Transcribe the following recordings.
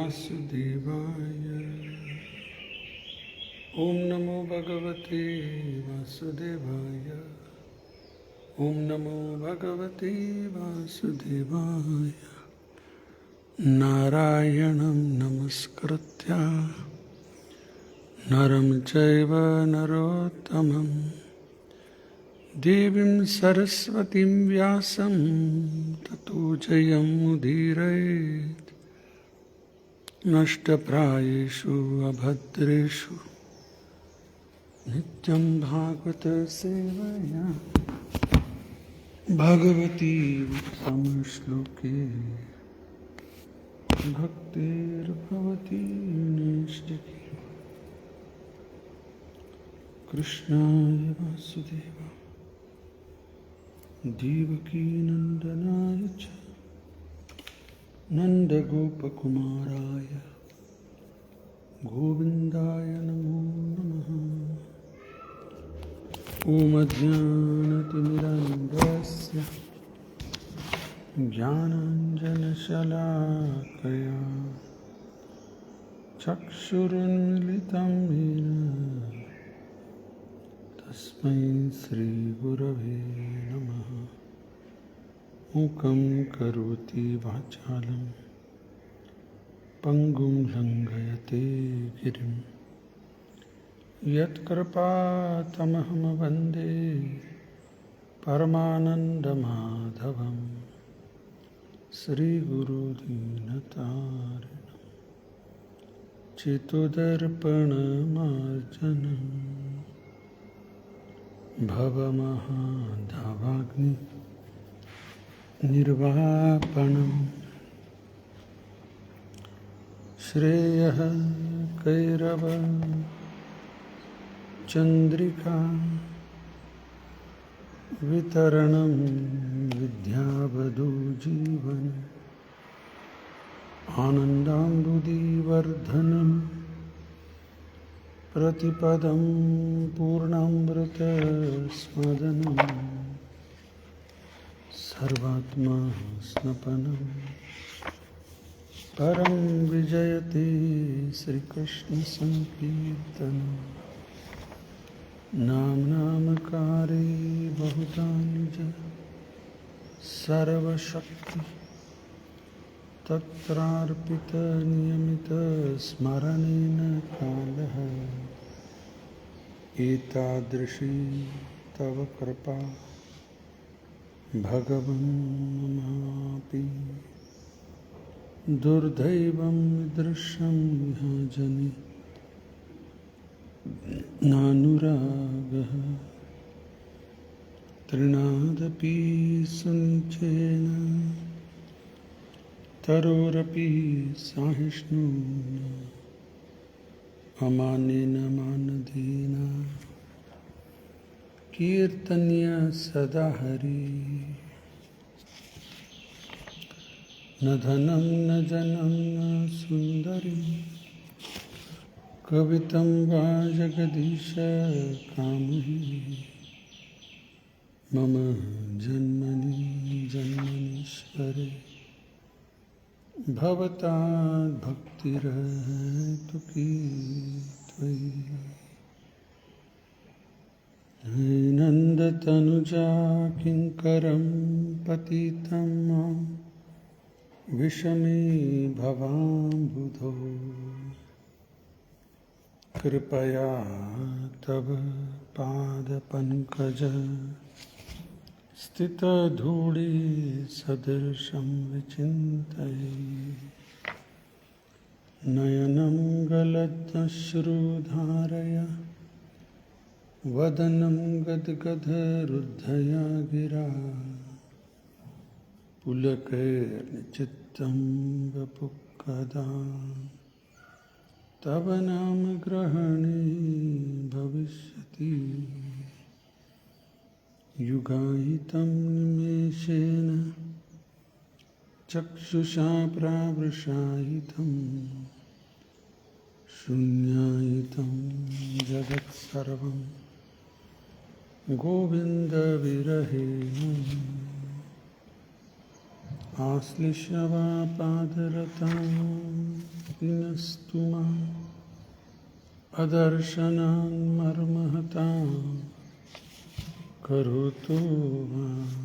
वासुदेवाय। ओम नमो भगवते वासुदेवाय। ओम नमो भगवते वासुदेवाय। नारायणं नमस्कृत्य नरं चैव नरोत्तमं देवीं सरस्वतीं व्यासं ततो जयमुदीरयेत्। नष्टप्रायेषु अभद्रेषु नित्यं भागवत सेवया भगवती उत्तमश्लोके भक्तिर्भवती नैष्टिकी। कृष्णाय वासुदेवाय देवकी नंदनाय च नन्दगोपकुमाराय गोविन्दाय नमो नमः। ॐ अज्ञानतिमिरन्धस्य ज्ञानाञ्जनशलाकया चक्षुरुन्मिलितं येन तस्मै श्रीगुरवे नमः। मूकं करोति वाचालं पङ्गुं लङ्घयते गिरिं यत्कृपातमहं वन्दे परमानन्दमाधवं श्रीगुरुदीनतारिणं चित्तदर्पणमार्जनं भवमहाधवाग्नि निर्वापणम्। श्रेयः कैरव चन्द्रिका वितरणं विद्यावधू जीवन आनन्दाम्बुधिवर्धनं प्रतिपदं पूर्णामृतस्मदनं सर्वात्मा स्नपनं परं विजयते श्रीकृष्ण संकीर्तनं। नाम नामकारे बहुधानिज सर्वशक्ति तत्रार्पित नियमित स्मरणेन कालः एतादृशी तव कृपा भगवन् ममापि दुर्दैवं दृश्यं विहाजनि नानुरागः तृणादपि सुनिचेन तरोरपि सहिष्णुना अमानेन मानधेन कीर्तन्य सदा हरि। न धनं न जनं न सुन्दरी कवितं वा जगदीश कामहि मम जन्मनि जन्मनीश्वरे भवताद्भक्तिरहेतु की त्वयि। हे नन्दतनुजा किङ्करं पतितं मां विषमे भवाम्बुधौ कृपया तव पादपङ्कज स्थितधूळि सदृशं विचिन्तये। नयनं गलदश्रुधारया वदनं गद्गदरुद्धया गिरा पुलकैर्निचित्तं वपुः तव नाम ग्रहणे भविष्यति। युगाहितं निमेषेण चक्षुषा प्रावृषाहितं शून्याहितं जगत्सर्वं गोविन्दविरहेण आश्लिष्य वा पादरतां विनस्तु माम् अदर्शनान् मर्महतां करोतु माम्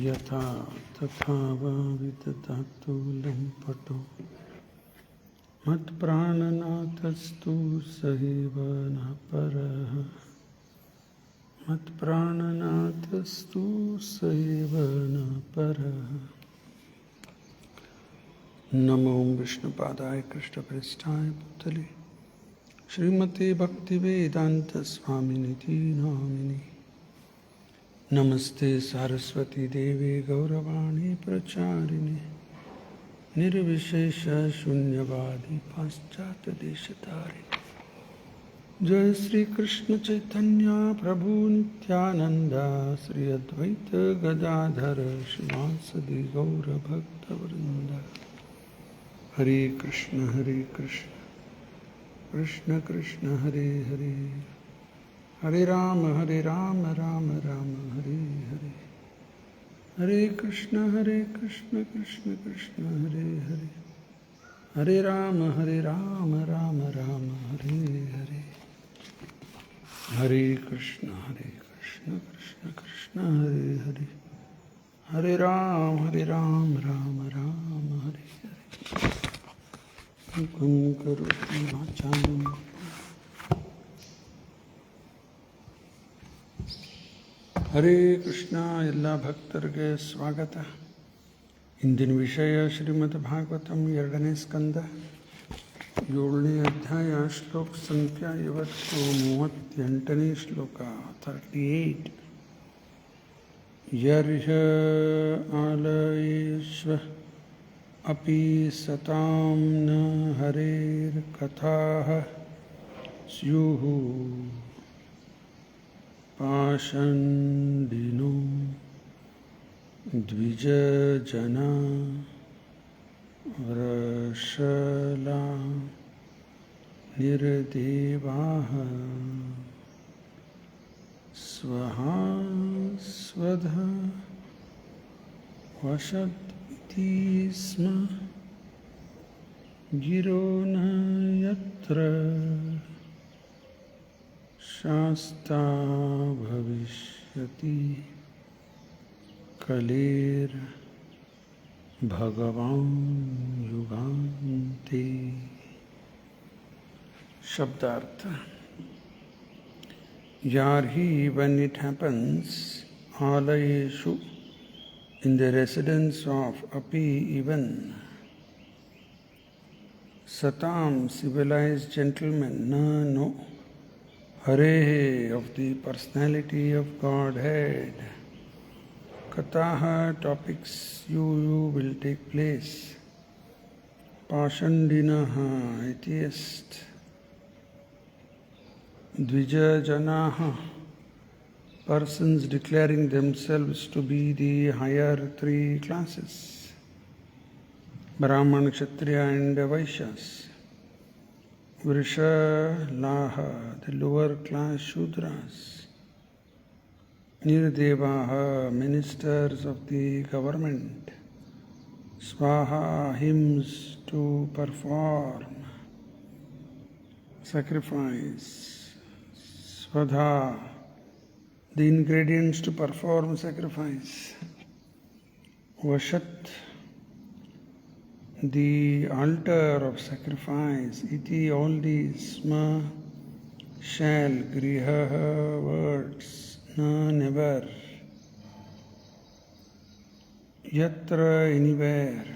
यथा तथा वा विदधातु लम्पटो मत्प्राणनाथस्तु सहैव न परः मत्प्राणनाथस्तु सहैव न परः। नमो विष्णुपादाय कृष्णप्रेष्ठाय भूतले श्रीमते भक्तिवेदांत स्वामिनिति नामिने। नमस्ते सारस्वती देवे गौरवाणी प्रचारिणे निर्विशेष शून्यवादी पाश्चात्य देशतारिणे। जय श्री कृष्ण चैतन्य प्रभु नित्यानंद श्री अद्वैत गदाधर श्रीवासदि गौर भक्तवृंद। हरे कृष्ण कृष्ण कृष्ण हरे हरे, हरे राम राम राम हरे हरे, हरे कृष्ण कृष्ण कृष्ण हरे हरे, हरे राम राम राम हरे हरे, हरे कृष्ण कृष्ण कृष्ण हरे हरे, हरे राम राम राम हरे हरे। कुं करोति वाचालं ಹರೇ ಕೃಷ್ಣ. ಎಲ್ಲ ಭಕ್ತರಿಗೆ ಸ್ವಾಗತ. ಇಂದಿನ ವಿಷಯ ಶ್ರೀಮದ್ ಭಾಗವತಂ 2ನೇ ಸ್ಕಂದ 7ನೇ ಅಧ್ಯಾಯ ಶ್ಲೋಕ ಸಂಖ್ಯಾ 38ನೇ ಶ್ಲೋಕ 38. ಯರ್ಹ ಆಲಯೇಶ್ವ ಅಪಿ ಸತಾಂ ನ ಹರೇರ್ ಕಥಾಃ ಸ್ಯುಃ ಪಾಷಂಡಿನೋ ದ್ವಿಜಜನಾ ವೃಷಲಾ ನಿರ್ದೇವಾಃ ಸ್ವಧಾ ವಶತಿ ಸ್ಮ ಗಿರೋ ನ ಯತ್ರ ಶಾಸ್ತಾ ಭವಿಷ್ಯತಿ ಕಲೇರ್ ಭಗವಾನ್ ಯುಗಾಂತೆ. ಶಬ್ದಾರ್ಥ. Yarhi, when it happens, alayeshu, in the residence of api, even satam, civilized gentlemen, no, hare, of the personality of Godhead, kataha, topics you will take place, pashandinaha, atheist, dvijajanaha, persons declaring themselves to be the higher 3 classes, Brahmana, Kshatriya and Vaishyas. Vrishalaha, the lower class Shudras. Nirdevaha, ministers of the government. Swaha, hymns to perform sacrifice. Svadha, the ingredients to perform sacrifice. Vashat, the altar of sacrifice. Iti, all these. Sma, shall. Griha, words. Na, never. Yatra, anywhere.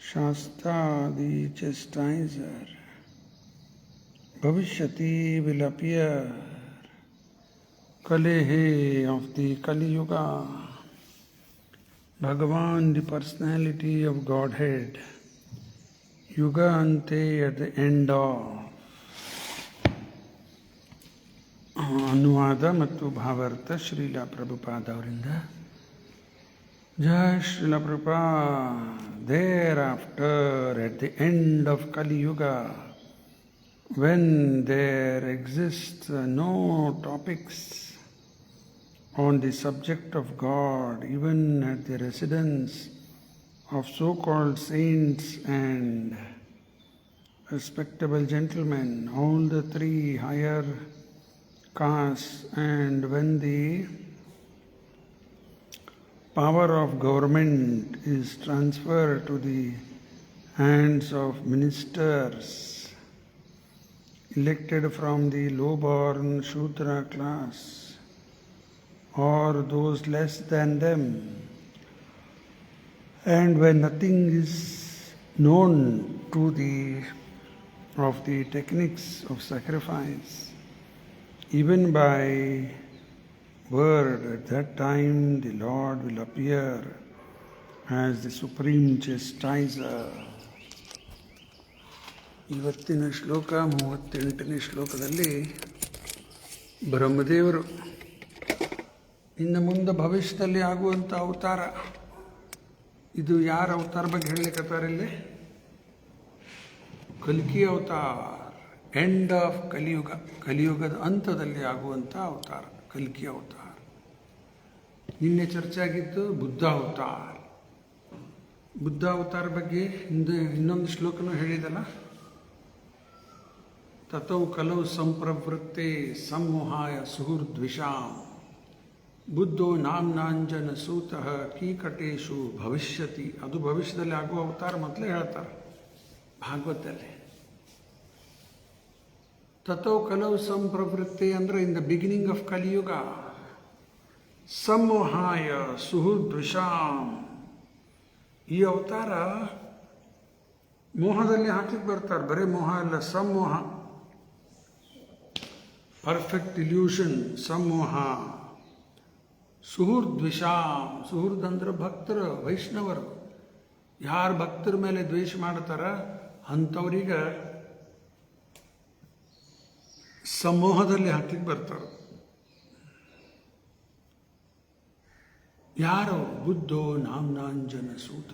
Shasta, the chastiser. Bhavishyati, will appear. Kalehe, of the Kali Yuga. Bhagavan, the personality of Godhead. Yuga ante, at the end of. ಅನುವಾದ ಮತ್ತು ಭಾವಾರ್ಥ ಶ್ರೀಲ ಪ್ರಭುಪಾದ ಅವರಿಂದ. ಜಯ Srila Prabhupada. Thereafter, at the end of Kali Yuga, when there exists no topics on the subject of God, even at the residence of so-called saints and respectable gentlemen, all the three higher castes, and when the power of government is transferred to the hands of ministers elected from the low-born Shudra class or those less than them, and when nothing is known of the techniques of sacrifice, even by word, at that time the Lord will appear as the supreme chastiser. ಇವತ್ತಿನ ಶ್ಲೋಕ 38ನೇ ಶ್ಲೋಕದಲ್ಲಿ ಬ್ರಹ್ಮದೇವರು ಇನ್ನು ಮುಂದೆ ಭವಿಷ್ಯದಲ್ಲಿ ಆಗುವಂಥ ಅವತಾರ, ಇದು ಯಾರ ಅವತಾರ ಬಗ್ಗೆ ಹೇಳಲಿಕ್ಕತ್ತಾರೆ ಇಲ್ಲಿ? ಕಲ್ಕಿ ಅವತಾರ, ಎಂಡ್ ಆಫ್ ಕಲಿಯುಗ, ಕಲಿಯುಗದ ಅಂತ್ಯದಲ್ಲಿ ಆಗುವಂಥ ಅವತಾರ ಕಲ್ಕಿ ಅವತಾರ. ನಿನ್ನೆ ಚರ್ಚೆ ಆಗಿದ್ದು ಬುದ್ಧ ಅವತಾರ. ಬುದ್ಧ ಅವತಾರ ಬಗ್ಗೆ ಇನ್ನೊಂದು ಶ್ಲೋಕನೂ ಹೇಳಿದಲ್ಲ, ತತೌ ಕಲೌ ಸಂಪ್ರವೃತ್ತೆ ಸಂಮೋಹಾಯ ಸುಹೃದ್ವಿಷಾಂ ಬುದ್ಧೋ ನಾಮ್ನಾಂಜನ ಸೂತಃ ಕೀಕಟೇಶು ಭವಿಷ್ಯತಿ. ಅದು ಭವಿಷ್ಯದಲ್ಲಿ ಆಗುವ ಅವತಾರ ಮೊದಲೇ ಹೇಳ್ತಾರೆ ಭಾಗವತದಲ್ಲಿ. ತತೌ ಕಲೌ ಸಂಪ್ರವೃತ್ತೆ ಅಂದರೆ ಇನ್ ದ ಬಿಗಿನಿಂಗ್ ಆಫ್ ಕಲಿಯುಗ. ಸಂಮೋಹಾಯ ಸುಹೃದ್ವಿಷಾಂ, ಈ ಅವತಾರ ಮೋಹದಲ್ಲಿ ಹಾಕ್ಲಿಕ್ಕೆ ಬರ್ತಾರೆ. ಬರೀ ಮೋಹ ಅಲ್ಲ, ಸಂಮೋಹ, ಪರ್ಫೆಕ್ಟ್ ಇಲ್ಯೂಷನ್, ಸಂಮೋಹ. ಸುಹೃದ್ವಿಷಾಂ, ಸುಹೃದ್ ಅಂದ್ರೆ ಭಕ್ತರು, ವೈಷ್ಣವರು. ಯಾರು ಭಕ್ತರ ಮೇಲೆ ದ್ವೇಷ ಮಾಡ್ತಾರ ಅಂಥವ್ರಿಗೆ ಸಮೂಹದಲ್ಲಿ ಹಾಕ್ಲಿಕ್ಕೆ ಬರ್ತಾರೆ. ಯಾರು? ಬುದ್ಧೋ ನಾಮ್ನಾಂಜನ ಸೂತ,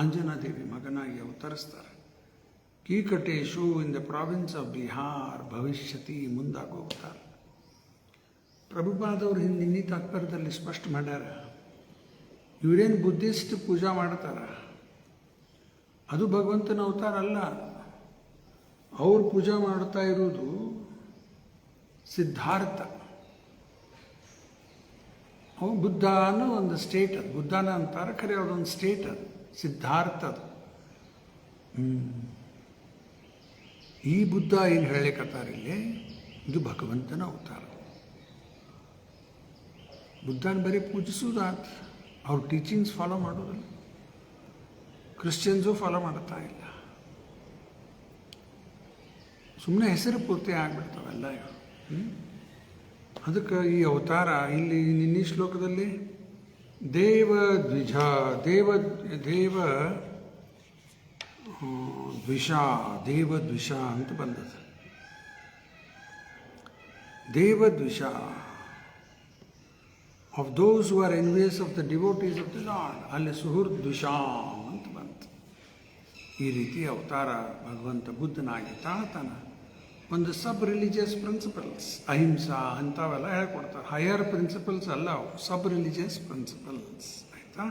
ಆಂಜನಾದೇವಿ ಮಗನಾಗಿ ಅವತರಿಸ್ತಾರೆ. ಕೀಕಟೇಶು in the province of Bihar ಭವಿಷ್ಯತಿ, ಮುಂದಾಗೋಗ್ತಾರೆ. ಪ್ರಭುಪಾದವರು ಹಿಂದಿನ ತಾತ್ಪರ್ಯದಲ್ಲಿ ಸ್ಪಷ್ಟ ಮಾಡ್ಯಾರ, ಇವರೇನು ಬುದ್ಧಿಸ್ಟ್ ಪೂಜಾ ಮಾಡ್ತಾರ, ಅದು ಭಗವಂತನ ಅವತಾರ ಅಲ್ಲ. ಅವ್ರು ಪೂಜಾ ಮಾಡ್ತಾ ಇರೋದು ಸಿದ್ಧಾರ್ಥ. ಅವು ಬುದ್ಧ ಅನ್ನೋ ಒಂದು ಸ್ಟೇಟ್, ಅದು ಬುದ್ಧನ ಅಂತಾರೆ, ಖರೆ ಅದೊಂದು ಸ್ಟೇಟ್, ಅದು ಸಿದ್ಧಾರ್ಥ. ಅದು ಈ ಬುದ್ಧ ಏನು ಹೇಳಲಿಕ್ಕತ್ತಾರಿಲ್ಲಿ, ಇದು ಭಗವಂತನ ಅವತಾರ. ಬುದ್ಧನ ಬರೀ ಪೂಜಿಸುವುದಾತ, ಅವ್ರ ಟೀಚಿಂಗ್ಸ್ ಫಾಲೋ ಮಾಡೋದಿಲ್ಲ. ಕ್ರಿಶ್ಚಿಯನ್ಸು ಫಾಲೋ ಮಾಡ್ತಾ ಇಲ್ಲ, ಸುಮ್ಮನೆ ಹೆಸರು ಪೂರ್ತಿ ಆಗ್ಬಿಡ್ತಾವೆಲ್ಲ ಇವು. ಅದಕ್ಕೆ ಈ ಅವತಾರ ಇಲ್ಲಿ ನಿನ್ನೆ ಶ್ಲೋಕದಲ್ಲಿ ದೇವದ್ವಿಜ, ದೇವದ್ವಿಷ ಅಂತ ಬಂದದ್ದು. ದೇವದ್ವಿಷ of those who are envious of the devotees of the lord, ಅಲ್ಲಿ ಸುಹೃದ್ವಿಷಾಂ ಅಂತ ಬಂತು. ಈ ರೀತಿ ಅವತಾರ ಭಗವಂತ ಬುದ್ಧನಾಗಿ ತಾತನ ಒಂದು ಸಬ್ ರಿಲಿಜಿಯಸ್ ಪ್ರಿನ್ಸಿಪಲ್ಸ್, ಅಹಿಂಸಾ ಅಂಥವೆಲ್ಲ ಹೇಳ್ಕೊಡ್ತಾರೆ. ಹೈಯರ್ ಪ್ರಿನ್ಸಿಪಲ್ಸ್ ಅಲ್ಲ ಅವು, ಸಬ್ ರಿಲಿಜಿಯಸ್ ಪ್ರಿನ್ಸಿಪಲ್ಸ್. ಆಯಿತಾ?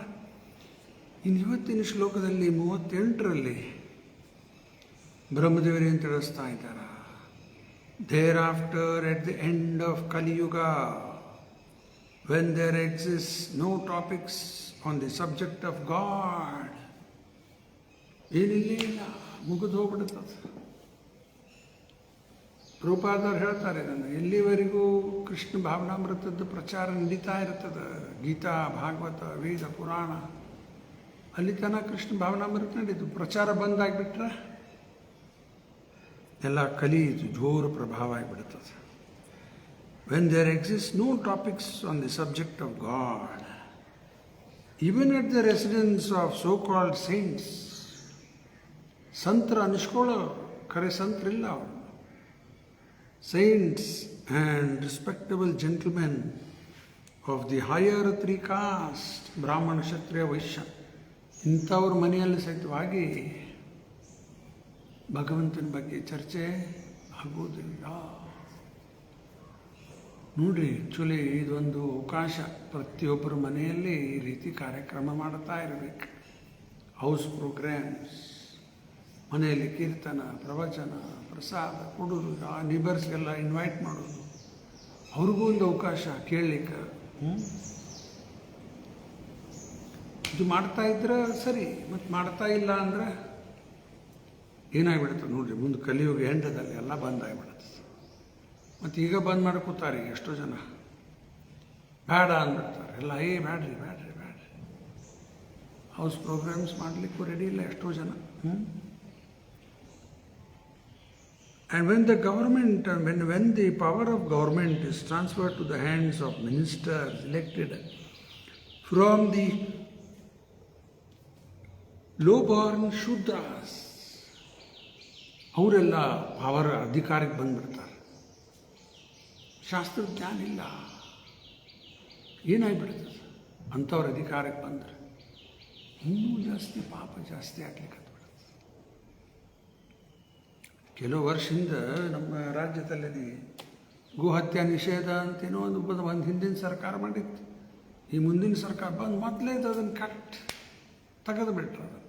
ಇನ್ನು ಇವತ್ತಿನ ಶ್ಲೋಕದಲ್ಲಿ 38ರಲ್ಲಿ ಬ್ರಹ್ಮದೇವರೇ ಅಂತ ತಿಳಿಸ್ತಾ ಇದ್ದಾರೆ, thereafter at the end of Kaliyuga, when there exists no topics on the subject of God, ಏನಿಲ್ಲ, ಮುಗಿದು ಹೋಗ್ಬಿಡುತ್ತದೆ. ರೂಪಾದವ್ರು ಹೇಳ್ತಾರೆ ಇದನ್ನು, ಎಲ್ಲಿವರೆಗೂ ಕೃಷ್ಣ ಭಾವನಾಮೃತದ ಪ್ರಚಾರ ನಡೀತಾ ಇರ್ತದೆ, ಗೀತಾ, ಭಾಗವತ, ವೇದ, ಪುರಾಣ, ಅಲ್ಲಿ ತನಕ ಕೃಷ್ಣ ಭಾವನಾಮೃತ ನಡೀತು. ಪ್ರಚಾರ ಬಂದಾಗಿಬಿಟ್ರೆ ಎಲ್ಲ ಕಲಿಯಿತು, ಜೋರು ಪ್ರಭಾವ ಆಗಿಬಿಡ್ತದೆ. When there exists no topics on the subject of God, even at the residence of so-called saints, ಸಂತರ ಅನಿಸ್ಕೊಳ್ಳೋರು, ಖರೆ ಸಂತರಿಲ್ಲ ಅವರು, saints and respectable gentlemen of the higher three caste, ಬ್ರಾಹ್ಮಣ, ಕ್ಷತ್ರಿಯ, ವೈಶ್ಯ, ಇಂಥವ್ರ ಮನೆಯಲ್ಲಿ ಸಹಿತವಾಗಿ ಭಗವಂತನ ಬಗ್ಗೆ ಚರ್ಚೆ ಆಗುವುದಿಲ್ಲ. ನೋಡ್ರಿ, ಆ್ಯಕ್ಚುಲಿ ಇದೊಂದು ಅವಕಾಶ, ಪ್ರತಿಯೊಬ್ಬರ ಮನೆಯಲ್ಲಿ ಈ ರೀತಿ ಕಾರ್ಯಕ್ರಮ ಮಾಡ್ತಾ ಇರಬೇಕು. ಹೌಸ್ ಪ್ರೋಗ್ರಾಮ್ಸ್, ಮನೆಯಲ್ಲಿ ಕೀರ್ತನ, ಪ್ರವಚನ, ಪ್ರಸಾದ ಕೊಡೋದು, ಆ ನೇಬರ್ಸ್ಗೆಲ್ಲ ಇನ್ವೈಟ್ ಮಾಡೋದು, ಅವ್ರಿಗೂ ಒಂದು ಅವಕಾಶ ಕೇಳಲಿಕ್ಕೆ. ಇದು ಮಾಡ್ತಾ ಇದ್ರೆ ಸರಿ, ಮತ್ತು ಮಾಡ್ತಾ ಇಲ್ಲ ಅಂದ್ರೆ ಏನಾಗ್ಬಿಡುತ್ತೆ ನೋಡ್ರಿ, ಮುಂದೆ ಕಲಿಯುಗ ಹೆಂಡದಲ್ಲಿ ಎಲ್ಲ ಬಂದಾಗ್ಬಿಡುತ್ತೆ. ಮತ್ತು ಈಗ ಬಂದ್ ಮಾಡ್ಕೋತಾರೆ ಎಷ್ಟೋ ಜನ, ಬೇಡ ಅಂದ್ಬಿಡ್ತಾರೆ ಎಲ್ಲ. ಬ್ಯಾಡ್ರಿ ಬ್ಯಾಡ್ರಿ ಬ್ಯಾಡ್ರಿ, ಹೌಸ್ ಪ್ರೋಗ್ರಾಮ್ಸ್ ಮಾಡಲಿಕ್ಕೂ ರೆಡಿ ಇಲ್ಲ ಎಷ್ಟೋ ಜನ. And when the government, when the power of government is transferred to the hands of ministers elected from the low-born Shudras, ಅವರೆಲ್ಲ ಅವರ ಅಧಿಕಾರಕ್ಕೆ ಬಂದ್ಬಿಡ್ತಾರೆ. ಶಾಸ್ತ್ರಜ್ಞಾನ ಇಲ್ಲ, ಏನಾಗ್ಬಿಡ್ತದೆ ಅಂಥವ್ರ ಅಧಿಕಾರಕ್ಕೆ ಬಂದರೆ ಇನ್ನೂ ಜಾಸ್ತಿ ಪಾಪ ಜಾಸ್ತಿ ಆಗ್ಲಿಕ್ಕೆ. ಕೆಲವು ವರ್ಷದಿಂದ ನಮ್ಮ ರಾಜ್ಯದಲ್ಲಿ ಗೋಹತ್ಯೆ ನಿಷೇಧ ಅಂತೇನೋ ಒಂದು ಹಿಂದಿನ ಸರ್ಕಾರ ಮಾಡಿತ್ತು. ಈ ಮುಂದಿನ ಸರ್ಕಾರ ಬಂದು ಮೊದಲೇ ಅದನ್ನು ಕಟ್ ತೆಗೆದು ಬಿಟ್ರು. ಅದನ್ನು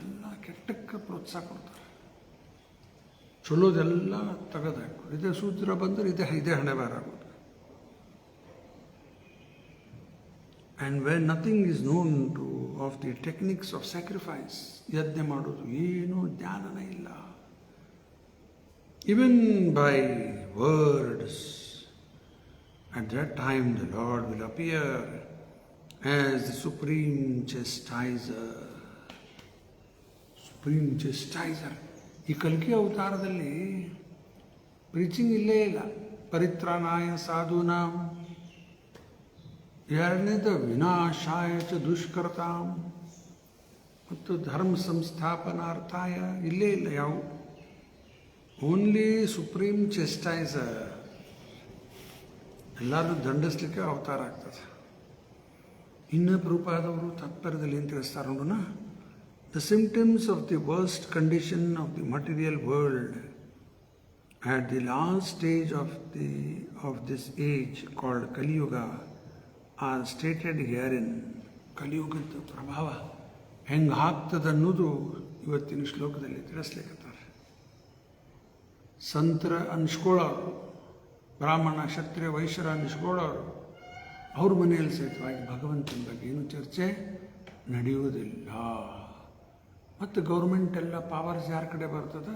ಎಲ್ಲ ಕೆಟ್ಟಕ್ಕೆ ಪ್ರೋತ್ಸಾಹ ಕೊಡ್ತಾರೆ, ಚಲೋದೆಲ್ಲ ತೆಗೆದು ಹಾಕೋದು. ಇದೇ ಸೂತ್ರ ಬಂದರೆ ಇದೇ ಹಣೆ ಬಾರ ಆಗೋದು. And when nothing is known of the techniques of sacrifice, ಯಜ್ಞ ಮಾಡೋದು ಏನೂ ಜ್ಞಾನನೇ ಇಲ್ಲ. Even by words, at that time the Lord will appear as the supreme chastiser. Supreme chastiser. ಈ ಕಲ್ಕಿ ಅವತಾರದಲ್ಲಿ ಪ್ರೀಚಿಂಗ್ ಇಲ್ಲೇ ಇಲ್ಲ. ಪರಿತ್ರಾಣಾಯ ಸಾಧೂನಾಂ, ಎರಡನೇದು ವಿನಾಶಾಯ ಚ ದುಷ್ಕರ್ತಾಂ, ಮತ್ತು ಧರ್ಮ ಸಂಸ್ಥಾಪನಾರ್ಥಾಯ ಇಲ್ಲೇ ಇಲ್ಲ ಯಾವ. ಓನ್ಲಿ ಸುಪ್ರೀಂ ಚೆಸ್ಟೈಸರ್, ಎಲ್ಲರೂ ದಂಡಿಸ್ಲಿಕ್ಕೆ ಅವತಾರ ಆಗ್ತದೆ. ಇನ್ನು ಪ್ರಭುಪಾದವರು ತಾತ್ಪರ್ಯದಲ್ಲಿ ಏನು ತಿಳಿಸ್ತಾರೆ ನೋಡೋಣ. The symptoms of the worst condition of the material world at the last stage of this age called Kali Yuga are stated herein. ಕಲಿಯುಗದ ಪ್ರಭಾವ ಹೆಂಗೆ ಆಗ್ತದನ್ನೋದು ಇವತ್ತಿನ ಶ್ಲೋಕದಲ್ಲಿ ತಿಳಿಸ್ಲಿಕ್ಕತ್ತಾರೆ. ಸಂತರ ಅನ್ಸ್ಕೊಳ್ಳೋರು, ಬ್ರಾಹ್ಮಣ ಕ್ಷತ್ರಿಯ ವೈಶ್ಯರ ಅನ್ಸ್ಕೊಳ್ಳೋರು, ಅವ್ರ ಮನೆಯಲ್ಲಿ ಸಹಿತವಾಗಿ ಭಗವಂತನ ಬಗ್ಗೆ ಏನು ಚರ್ಚೆ ನಡೆಯುವುದಿಲ್ಲ. ಮತ್ತು ಗೌರ್ಮೆಂಟ್ ಎಲ್ಲ ಪವರ್ಸ್ ಯಾರ ಕಡೆ ಬರ್ತದೆ?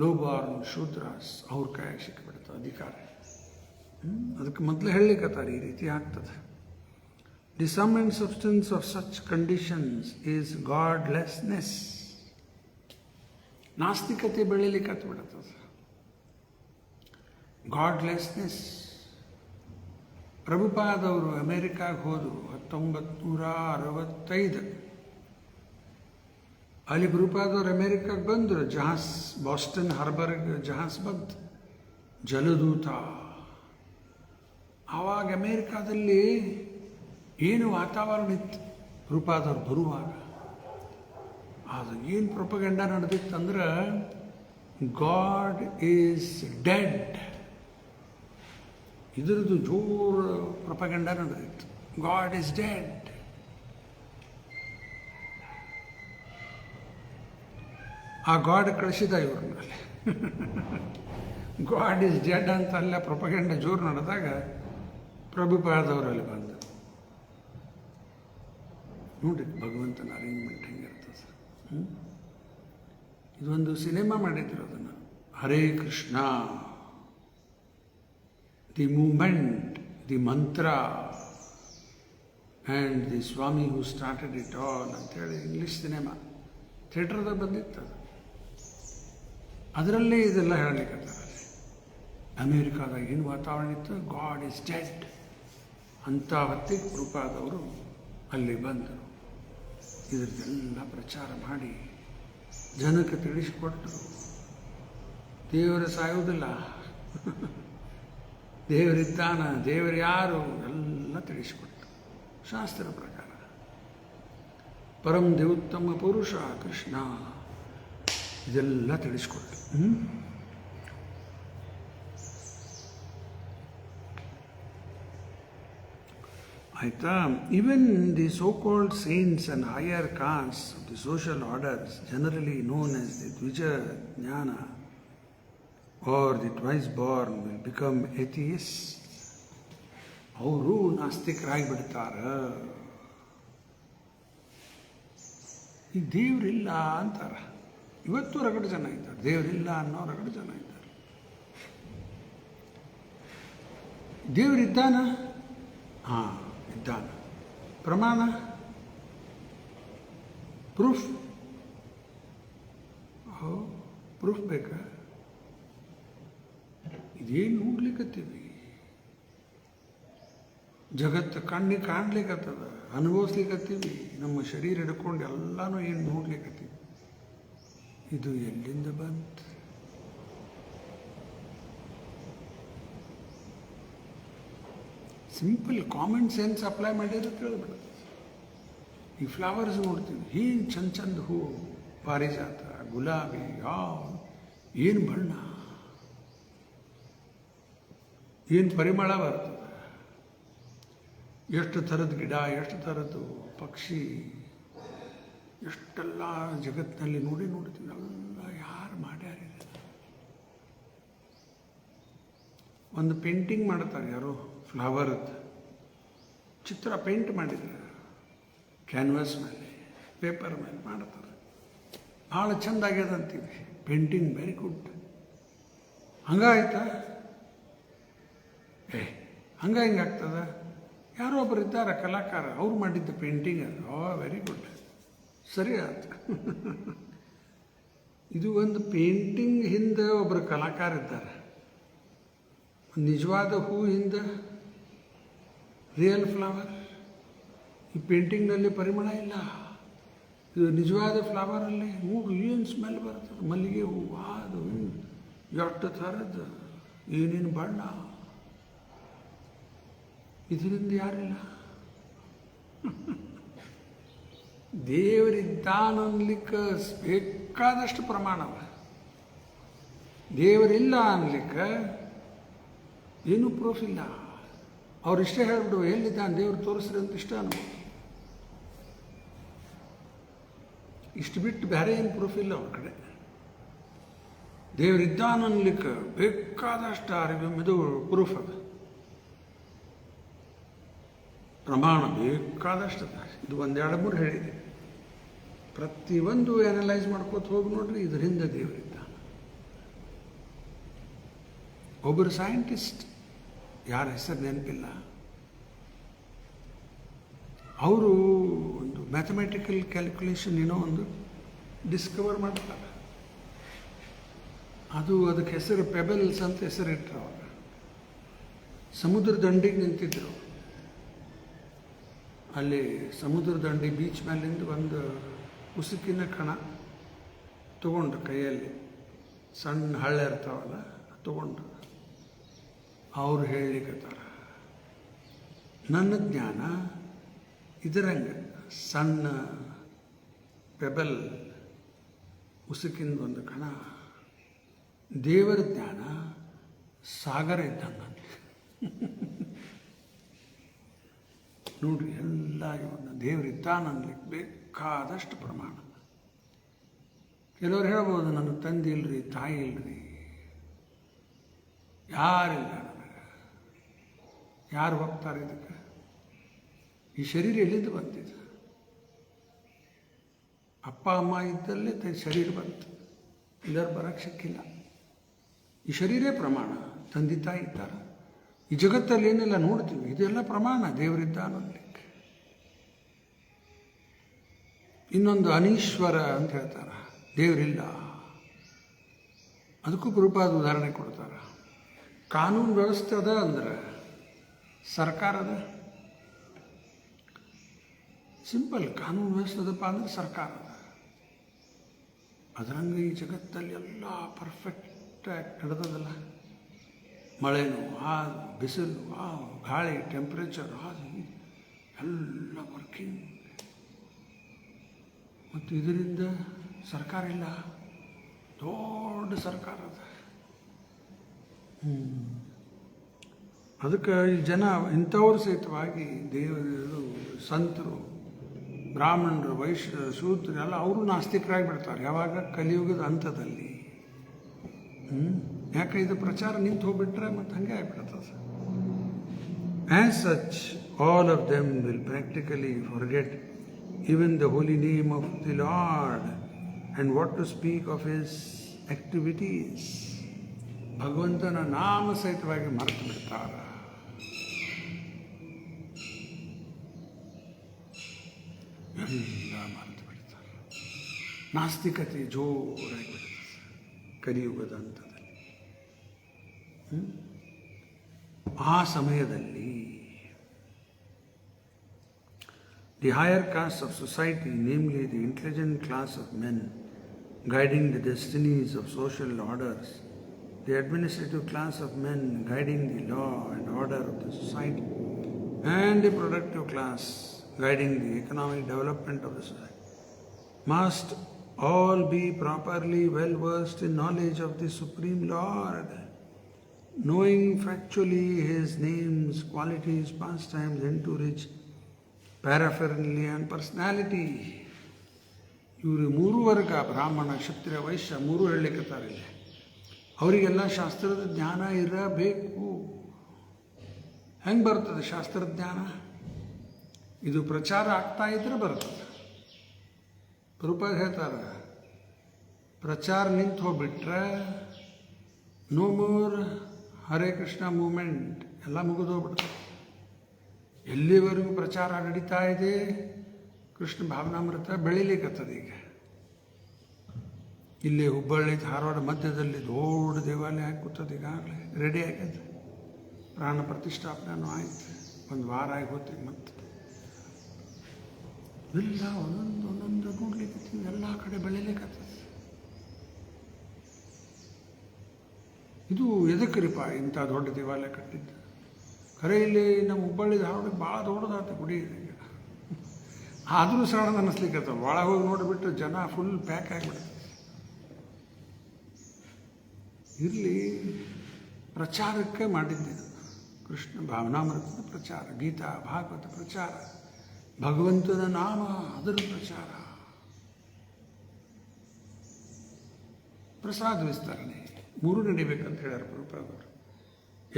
ಲೋ ಬಾರ್ನ್ ಶೂದ್ರಾಸ್, ಅವ್ರ ಕೈಯಾಗ ಸಿಕ್ಕಿಬಿಡ್ತದೆ ಅಧಿಕಾರ. ಅದಕ್ಕೆ ಮೊದಲೇ ಹೇಳಲಿಕ್ಕತ್ತಾರೆ ಈ ರೀತಿ ಆಗ್ತದೆ. The sum and substance of such conditions is godlessness. ನಾಸ್ತಿಕತೆ ಬೆಳೀಲಿಕ್ಕೆ ಹತ್ಬಿಡ್ತದೆ. ಗಾಡ್ಲೆಸ್ನೆಸ್. ಪ್ರಭುಪಾದವರು ಅಮೇರಿಕಾಗೆ ಹೋದರು 1965. ಅಲ್ಲಿ ಪ್ರಭುಪಾದವರು ಅಮೇರಿಕಾಗೆ ಬಂದರು. ಜಹಾಸ್ ಬಾಸ್ಟನ್ ಹಾರ್ಬರ್ಗೆ ಜಹಾಸ್ ಬಂತು, ಜಲದೂತ. ಆವಾಗ ಅಮೇರಿಕಾದಲ್ಲಿ ಏನು ವಾತಾವರಣ ಇತ್ತು ಪ್ರಭುಪಾದವ್ರು ಬರುವಾಗ. ಅದು ಏನು ಪ್ರೊಪಗಂಡ ನಡೆದಿತ್ತಂದ್ರೆ, ಗಾಡ್ ಈಸ್ ಡೆಡ್. ಇದರದ್ದು ಜೋರು ಪ್ರೊಪಗಂಡ ನಡೆದಿತ್ತು. God is dead. ಆ ಗಾಡ್ ಕಳಿಸಿದ ಇವ್ರನ್ನಲ್ಲಿ. ಗಾಡ್ ಈಸ್ ಡೆಡ್ ಅಂತ ಅಲ್ಲ ಪ್ರೊಪಗಂಡ ಜೋರು ನಡೆದಾಗ ಪ್ರಭುಪಾದವರಲ್ಲಿ ಬಂದರು. ನೋಡಿ ಭಗವಂತನ ಅರೇಂಜ್ಮೆಂಟ್ ಹೆಂಗಿರ್ತದೆ. ಇದೊಂದು ಸಿನಿಮಾ ಮಾಡಿದ್ರು, ಅದನ್ನು Hare Krishna, the movement, the mantra and the swami who started it all ಅಂತೇಳಿ ಇಂಗ್ಲೀಷ್ ಸಿನಿಮಾ ಥಿಯೇಟ್ರದಾಗ ಬಂದಿತ್ತು. ಅದು ಅದರಲ್ಲೇ ಇದೆಲ್ಲ ಹೇಳಲಿಕ್ಕಂತಾರೆ. ಅಮೇರಿಕಾದಾಗ ಏನು ವಾತಾವರಣ ಇತ್ತು, ಗಾಡ್ ಈಸ್ ಡೆಡ್ ಅಂತ ಹೊತ್ತಿಗೆ ಪ್ರಭುಪಾದವರು ಅಲ್ಲಿ ಬಂದರು. ಇದರದೆಲ್ಲ ಪ್ರಚಾರ ಮಾಡಿ ಜನಕ್ಕೆ ತಿಳಿಸಿಕೊಟ್ಟರು. ದೇವರು ಸಾಯುವುದಿಲ್ಲ, ದೇವರಿದ್ದಾನ, ದೇವರು ಯಾರು ಎಲ್ಲ ತಿಳಿಸಿಕೊಟ್ಟರು ಶಾಸ್ತ್ರ ಪ್ರಕಾರ. ಪರಂ ದೇವೋತ್ತಮ ಪುರುಷ ಕೃಷ್ಣ, ಇದೆಲ್ಲ ತಿಳಿಸ್ಕೊಟ್ರು. ಆಯಿತಾ. Even the so called saints and higher caste of the social orders generally known as the dvija ಜ್ಞಾನ are the twice born will become atheist. ಅವರು ನಾಸ್ತಿಕರಾಗಿ ಬಿಡ್ತಾರೆ. ಈ ದೇವರಿಲ್ಲ ಅಂತಾರೆ. ಇವತ್ತು ರಗಡು ಜನ ಇದ್ದಾರೆ, ದೇವರಿಲ್ಲ ಅನ್ನೋ ರಗಡು ಜನ ಇದ್ದಾರೆ. ದೇವರಿದ್ದಾನ? ಹಾಂ, ಇದ್ದಾನ. ಪ್ರಮಾಣ, ಪ್ರೂಫ್ ಬೇಕಾ? ಇದೇನು ನೋಡ್ಲಿಕ್ಕತ್ತೀವಿ? ಜಗತ್ತು ಕಣ್ಣಿಗೆ ಕಾಣ್ಲಿಕ್ಕತ್ತದ, ಅನುಭವಿಸ್ಲಿಕ್ಕತ್ತೀವಿ. ನಮ್ಮ ಶರೀರ ಹಿಡ್ಕೊಂಡು ಎಲ್ಲನೂ ಏನು ನೋಡ್ಲಿಕ್ಕತ್ತೀವಿ. ಇದು ಎಲ್ಲಿಂದ ಬಂತು? ಸಿಂಪಲ್ ಕಾಮನ್ ಸೆನ್ಸ್ ಅಪ್ಲೈ ಮಾಡಿದ್ರೆ ತಿಳಿದ್ಬಿಡುತ್ತೆ. ಈ ಫ್ಲವರ್ಸ್ ನೋಡ್ತೀವಿ, ಏನು ಚಂದ ಚಂದ ಹೂವು, ಪಾರಿಜಾತ, ಗುಲಾಬಿ, ಏನು ಬಣ್ಣ, ಏನು ಪರಿಮಳ ಬರ್ತದೆ. ಎಷ್ಟು ಥರದ ಗಿಡ, ಎಷ್ಟು ಥರದ್ದು ಪಕ್ಷಿ, ಎಷ್ಟೆಲ್ಲ ಜಗತ್ತಿನಲ್ಲಿ ನೋಡ್ತೀವಿ. ಎಲ್ಲ ಯಾರು ಮಾಡ್ಯಾರಿಲ್ಲ. ಒಂದು ಪೇಂಟಿಂಗ್ ಮಾಡ್ತಾರೆ ಯಾರೋ, ಫ್ಲವರ್ದು ಚಿತ್ರ ಪೇಂಟ್ ಮಾಡಿದ್ದಾರೆ, ಕ್ಯಾನ್ವಾಸ್ ಮೇಲೆ, ಪೇಪರ್ ಮೇಲೆ ಮಾಡ್ತಾರೆ. ಭಾಳ ಚೆಂದ ಆಗ್ಯದ ಅಂತೀವಿ, ಪೇಂಟಿಂಗ್ ವೆರಿ ಗುಡ್. ಹಂಗಾಯ್ತಾ? ಹಿಂಗಾಗ್ತದ? ಯಾರೋ ಒಬ್ಬರು ಇದ್ದಾರೆ ಕಲಾಕಾರ, ಅವ್ರು ಮಾಡಿದ್ದ ಪೇಂಟಿಂಗ್ ಅದು. ವೆರಿ ಗುಡ್, ಸರಿ ಆಯ್ತು. ಇದು ಒಂದು ಪೇಂಟಿಂಗ್ ಹಿಂದೆ ಒಬ್ಬರು ಕಲಾಕಾರ ಇದ್ದಾರೆ. ನಿಜವಾದ ಹೂ ಹಿಂದೆ ರಿಯಲ್ ಫ್ಲವರ್. ಈ ಪೇಂಟಿಂಗ್ನಲ್ಲಿ ಪರಿಮಳ ಇಲ್ಲ. ಇದು ನಿಜವಾದ ಫ್ಲವರಲ್ಲಿ ನೋಡು ಏನು ಸ್ಮೆಲ್ ಬರ್ತದೆ. ಮಲ್ಲಿಗೆ ಹೂವು, ಅದು ಎಷ್ಟು ಥರದ್ದು, ಏನೇನು ಬಣ್ಣ. ಇದರಿಂದ ಯಾರಿಲ್ಲ. ದೇವರಿದ್ದಾನನ್ಲಿಕ್ಕೆ ಬೇಕಾದಷ್ಟು ಪ್ರಮಾಣವ. ದೇವರಿಲ್ಲ ಅನ್ಲಿಕ್ಕೆ ಏನೂ ಪ್ರೂಫ್ ಇಲ್ಲ. ಅವ್ರು ಇಷ್ಟೇ ಹೇಳ್ಬಿಡು, ಎಲ್ಲಿದ್ದಾನೆ ದೇವ್ರು ತೋರಿಸ್ರಿ ಅಂತ ಇಷ್ಟ ಅನ್ಬೋದು. ಇಷ್ಟು ಬಿಟ್ಟು ಬೇರೆ ಏನು ಪ್ರೂಫ್ ಇಲ್ಲ ಅವ್ರ ಕಡೆ. ದೇವರಿದ್ದಾನನ್ಲಿಕ್ಕೆ ಬೇಕಾದಷ್ಟು ಅರಿವು, ಇದು ಪ್ರೂಫ್ ಅದು, ಪ್ರಮಾಣ ಬೇಕಾದಷ್ಟು. ಇದು ಒಂದೆರಡು ಮೂರು ಹೇಳಿದೆ. ಪ್ರತಿಯೊಂದು ಅನಲೈಸ್ ಮಾಡ್ಕೋತ ಹೋಗಿ ನೋಡ್ರಿ, ಇದರಿಂದ ದೇವರಿದ್ದ. ಒಬ್ಬರು ಸೈಂಟಿಸ್ಟ್, ಯಾರ ಹೆಸರು ನೆನಪಿಲ್ಲ, ಅವರು ಒಂದು ಮ್ಯಾಥಮೆಟಿಕಲ್ ಕ್ಯಾಲ್ಕುಲೇಷನ್ ಏನೋ ಒಂದು ಡಿಸ್ಕವರ್ ಮಾಡ್ತಾರೆ. ಅದಕ್ಕೆ ಹೆಸರು ಪೆಬಲ್ಸ್ ಅಂತ ಹೆಸರಿಟ್ಟರು. ಅವಾಗ ಸಮುದ್ರ ದಂಡಿಗೆ ನಿಂತಿದ್ರು. ಅಲ್ಲಿ ಸಮುದ್ರ ದಂಡಿ ಬೀಚ್ ಮೇಲಿಂದ ಒಂದು ಉಸುಕಿನ ಕಣ ತಗೊಂಡು ಕೈಯಲ್ಲಿ, ಸಣ್ಣ ಹಳ್ಳ ಇರ್ತಾವಲ್ಲ, ತಗೊಂಡು ಅವ್ರು ಹೇಳಲಿಕ್ಕತ್ತಾರ, ನನ್ನ ಜ್ಞಾನ ಇದರಂಗೆ ಸಣ್ಣ ಪೆಬಲ್, ಉಸುಕಿಂದ ಒಂದು ಕಣ. ದೇವರ ಜ್ಞಾನ ಸಾಗರ ಇದ್ದಂಗೆ. ನೋಡ್ರಿ, ಎಲ್ಲ ಇವನ್ನ ದೇವರಿದ್ದಾನನ್ಲಿಕ್ಕೆ ಬೇಕಾದಷ್ಟು ಪ್ರಮಾಣ. ಕೆಲವರು ಹೇಳ್ಬೋದು, ನನ್ನ ತಂದೆ ಇಲ್ರಿ, ತಾಯಿ ಇಲ್ರಿ, ಯಾರಿಲ್ಲ ನನಗೆ. ಯಾರು ಹೋಗ್ತಾರೆ ಇದಕ್ಕೆ? ಈ ಶರೀರ ಎಲ್ಲಿಂದ ಬಂತಿದೆ? ಅಪ್ಪ ಅಮ್ಮ ಇದ್ದಲ್ಲೇ ಶರೀರ ಬಂತು, ಇಲ್ಲರು ಬರೋಕ್ಕೆ ಸಿಕ್ಕಿಲ್ಲ. ಈ ಶರೀರೇ ಪ್ರಮಾಣ. ತಂದೆ ತಾಯಿ ಇದ್ದಾರೆ. ಈ ಜಗತ್ತಲ್ಲಿ ಏನೆಲ್ಲ ನೋಡ್ತೀವಿ, ಇದೆಲ್ಲ ಪ್ರಮಾಣ ದೇವರಿದ್ದಾನನ್ಲಿಕ್ಕೆ. ಇನ್ನೊಂದು ಅನೀಶ್ವರ ಅಂತ ಹೇಳ್ತಾರೆ, ದೇವರಿಲ್ಲ. ಅದಕ್ಕೂ ರೂಪಾದ ಉದಾಹರಣೆ ಕೊಡ್ತಾರೆ. ಕಾನೂನು ವ್ಯವಸ್ಥೆ ಅದ ಅಂದ್ರೆ ಸರ್ಕಾರದ, ಸಿಂಪಲ್ ಕಾನೂನು ವ್ಯವಸ್ಥೆ ಅದಪ್ಪ ಅಂದ್ರೆ ಸರ್ಕಾರದ. ಅದರಂಗೆ ಈ ಜಗತ್ತಲ್ಲಿ ಎಲ್ಲ ಪರ್ಫೆಕ್ಟ್ ನಡೆದದಲ್ಲ. ಮಳೆನೂ, ಬಿಸಿಲು, ಗಾಳಿ, ಟೆಂಪ್ರೇಚರ್, ಎಲ್ಲ ವರ್ಕಿಂಗ್. ಮತ್ತು ಇದರಿಂದ ಸರ್ಕಾರ ಇಲ್ಲ, ದೊಡ್ಡ ಸರ್ಕಾರ ಅದ. ಅದಕ್ಕೆ ಈ ಜನ ಇಂಥವ್ರು ಸಹಿತವಾಗಿ ದೇವರು ಸಂತರು ಬ್ರಾಹ್ಮಣರು ಶೂದ್ರರು ಎಲ್ಲ ಅವರು ನಾಸ್ತಿಕರಾಗಿ ಬಿಡ್ತಾರೆ ಯಾವಾಗ ಕಲಿಯುಗದ ಹಂತದಲ್ಲಿ. ಯಾಕೆ ಇದು ಪ್ರಚಾರ ನಿಂತು ಹೋಗ್ಬಿಟ್ರೆ ಮತ್ತೆ ಹಂಗೆ ಆಗಿಬಿಡ್ತದೆ. As such all of them will practically forget even the holy name of the Lord, and what to speak of his activities. ಭಗವಂತನ ನಾಮ ಸಹಿತವಾಗಿ ಮರೆತು ಬಿಡ್ತಾರೆ. ಎಲ್ಲ ಮರೆತು ಬಿಡ್ತಾರೆ. ನಾಸ್ತಿಕತೆ ಜೋರಾಗಿ ಬಿಡ್ತಾರೆ ಕಲಿಯುಗದ ಹಂತದಲ್ಲಿ. ಆ ಸಮಯದಲ್ಲಿ the higher castes of society, namely the intelligent class of men guiding the destinies of social orders, the administrative class of men guiding the law and order of the society, and the productive class guiding the economic development of the society, must all be properly well versed in knowledge of the Supreme Lord, knowing factually his names, qualities, pastimes, entourage, paraphernalia and personality. ಇವರು ಮೂರು ವರ್ಗ, ಬ್ರಾಹ್ಮಣ ಕ್ಷತ್ರಿಯ ವೈಶ್ಯ, ಮೂರು ಹೇಳಲಿಕ್ಕತ್ತಾರೆ ಇಲ್ಲಿ. ಅವರಿಗೆಲ್ಲ ಶಾಸ್ತ್ರದ ಜ್ಞಾನ ಇರಬೇಕು. ಹೆಂಗೆ ಬರ್ತದೆ ಶಾಸ್ತ್ರದ ಜ್ಞಾನ? ಇದು ಪ್ರಚಾರ ಆಗ್ತಾ ಇದ್ರೆ ಬರ್ತದೆ. ಪ್ರಭುಪಾದ ಹೇಳ್ತಾರೆ, ಪ್ರಚಾರ ನಿಂತು ಹೋಗ್ಬಿಟ್ರೆ no more Hare Krishna moment, ಎಲ್ಲ ಮುಗಿದೋಗ್ಬಿಡ್ತದೆ. ಎಲ್ಲಿವರೆಗೂ ಪ್ರಚಾರ ನಡೀತಾ ಇದೆ, ಕೃಷ್ಣ ಭಾವನಾಮೃತ ಬೆಳಿಲಿಕ್ಕತ್ತದ. ಈಗ ಇಲ್ಲಿ ಹುಬ್ಬಳ್ಳಿ ಧಾರವಾಡ ಮಧ್ಯದಲ್ಲಿ ದೊಡ್ಡ ದೇವಾಲಯ ಹಾಕುತ್ತದೆ. ಈಗಾಗಲೇ ರೆಡಿ ಆಗ್ಯದ, ಪ್ರಾಣ ಪ್ರತಿಷ್ಠಾಪನೆನೂ ಆಯ್ತು. ಒಂದು ವಾರ ಆಗಿ ಹೋಗ್ತೀವಿ. ಮತ್ತೆ ಎಲ್ಲ ಒಂದೊಂದು ನೋಡ್ಲಿಕ್ಕತ್ತೀವಿ, ಎಲ್ಲ ಕಡೆ ಬೆಳಿಲಿಕ್ಕತ್ತದ. ಇದು ಎದಕ್ರಿಪ ಇಂಥ ದೊಡ್ಡ ದೇವಾಲಯ ಕಟ್ಟಿದ್ದು? ಖರೆ ಇಲ್ಲಿ ನಮ್ಮ ಹುಬ್ಬಳ್ಳಿ ಧಾರವಾಡ ಭಾಳ ದೊಡ್ಡದಾಯ್ತು ಗುಡಿ. ಆದರೂ ಸಣ್ಣ ಅನ್ನಿಸ್ಲಿಕ್ಕತ್ತವ. ಒಳಗೆ ಹೋಗಿ ನೋಡಿಬಿಟ್ಟು ಜನ ಫುಲ್ ಪ್ಯಾಕ್ ಆಗಿಬಿಡ್ತದೆ. ಇರಲಿ, ಪ್ರಚಾರಕ್ಕೆ ಮಾಡಿದ್ದಿದ್ದು ಕೃಷ್ಣ ಭಾವನಾಮೃತದ ಪ್ರಚಾರ, ಗೀತಾ ಭಾಗವತ ಪ್ರಚಾರ, ಭಗವಂತನ ನಾಮ ಅದರ ಪ್ರಚಾರ, ಪ್ರಸಾದ ವಿಸ್ತರಣೆ ಮೂರು ನಡಿಬೇಕಂತ ಹೇಳ್ಯಾರ ಪ್ರಭುಪಾದರು.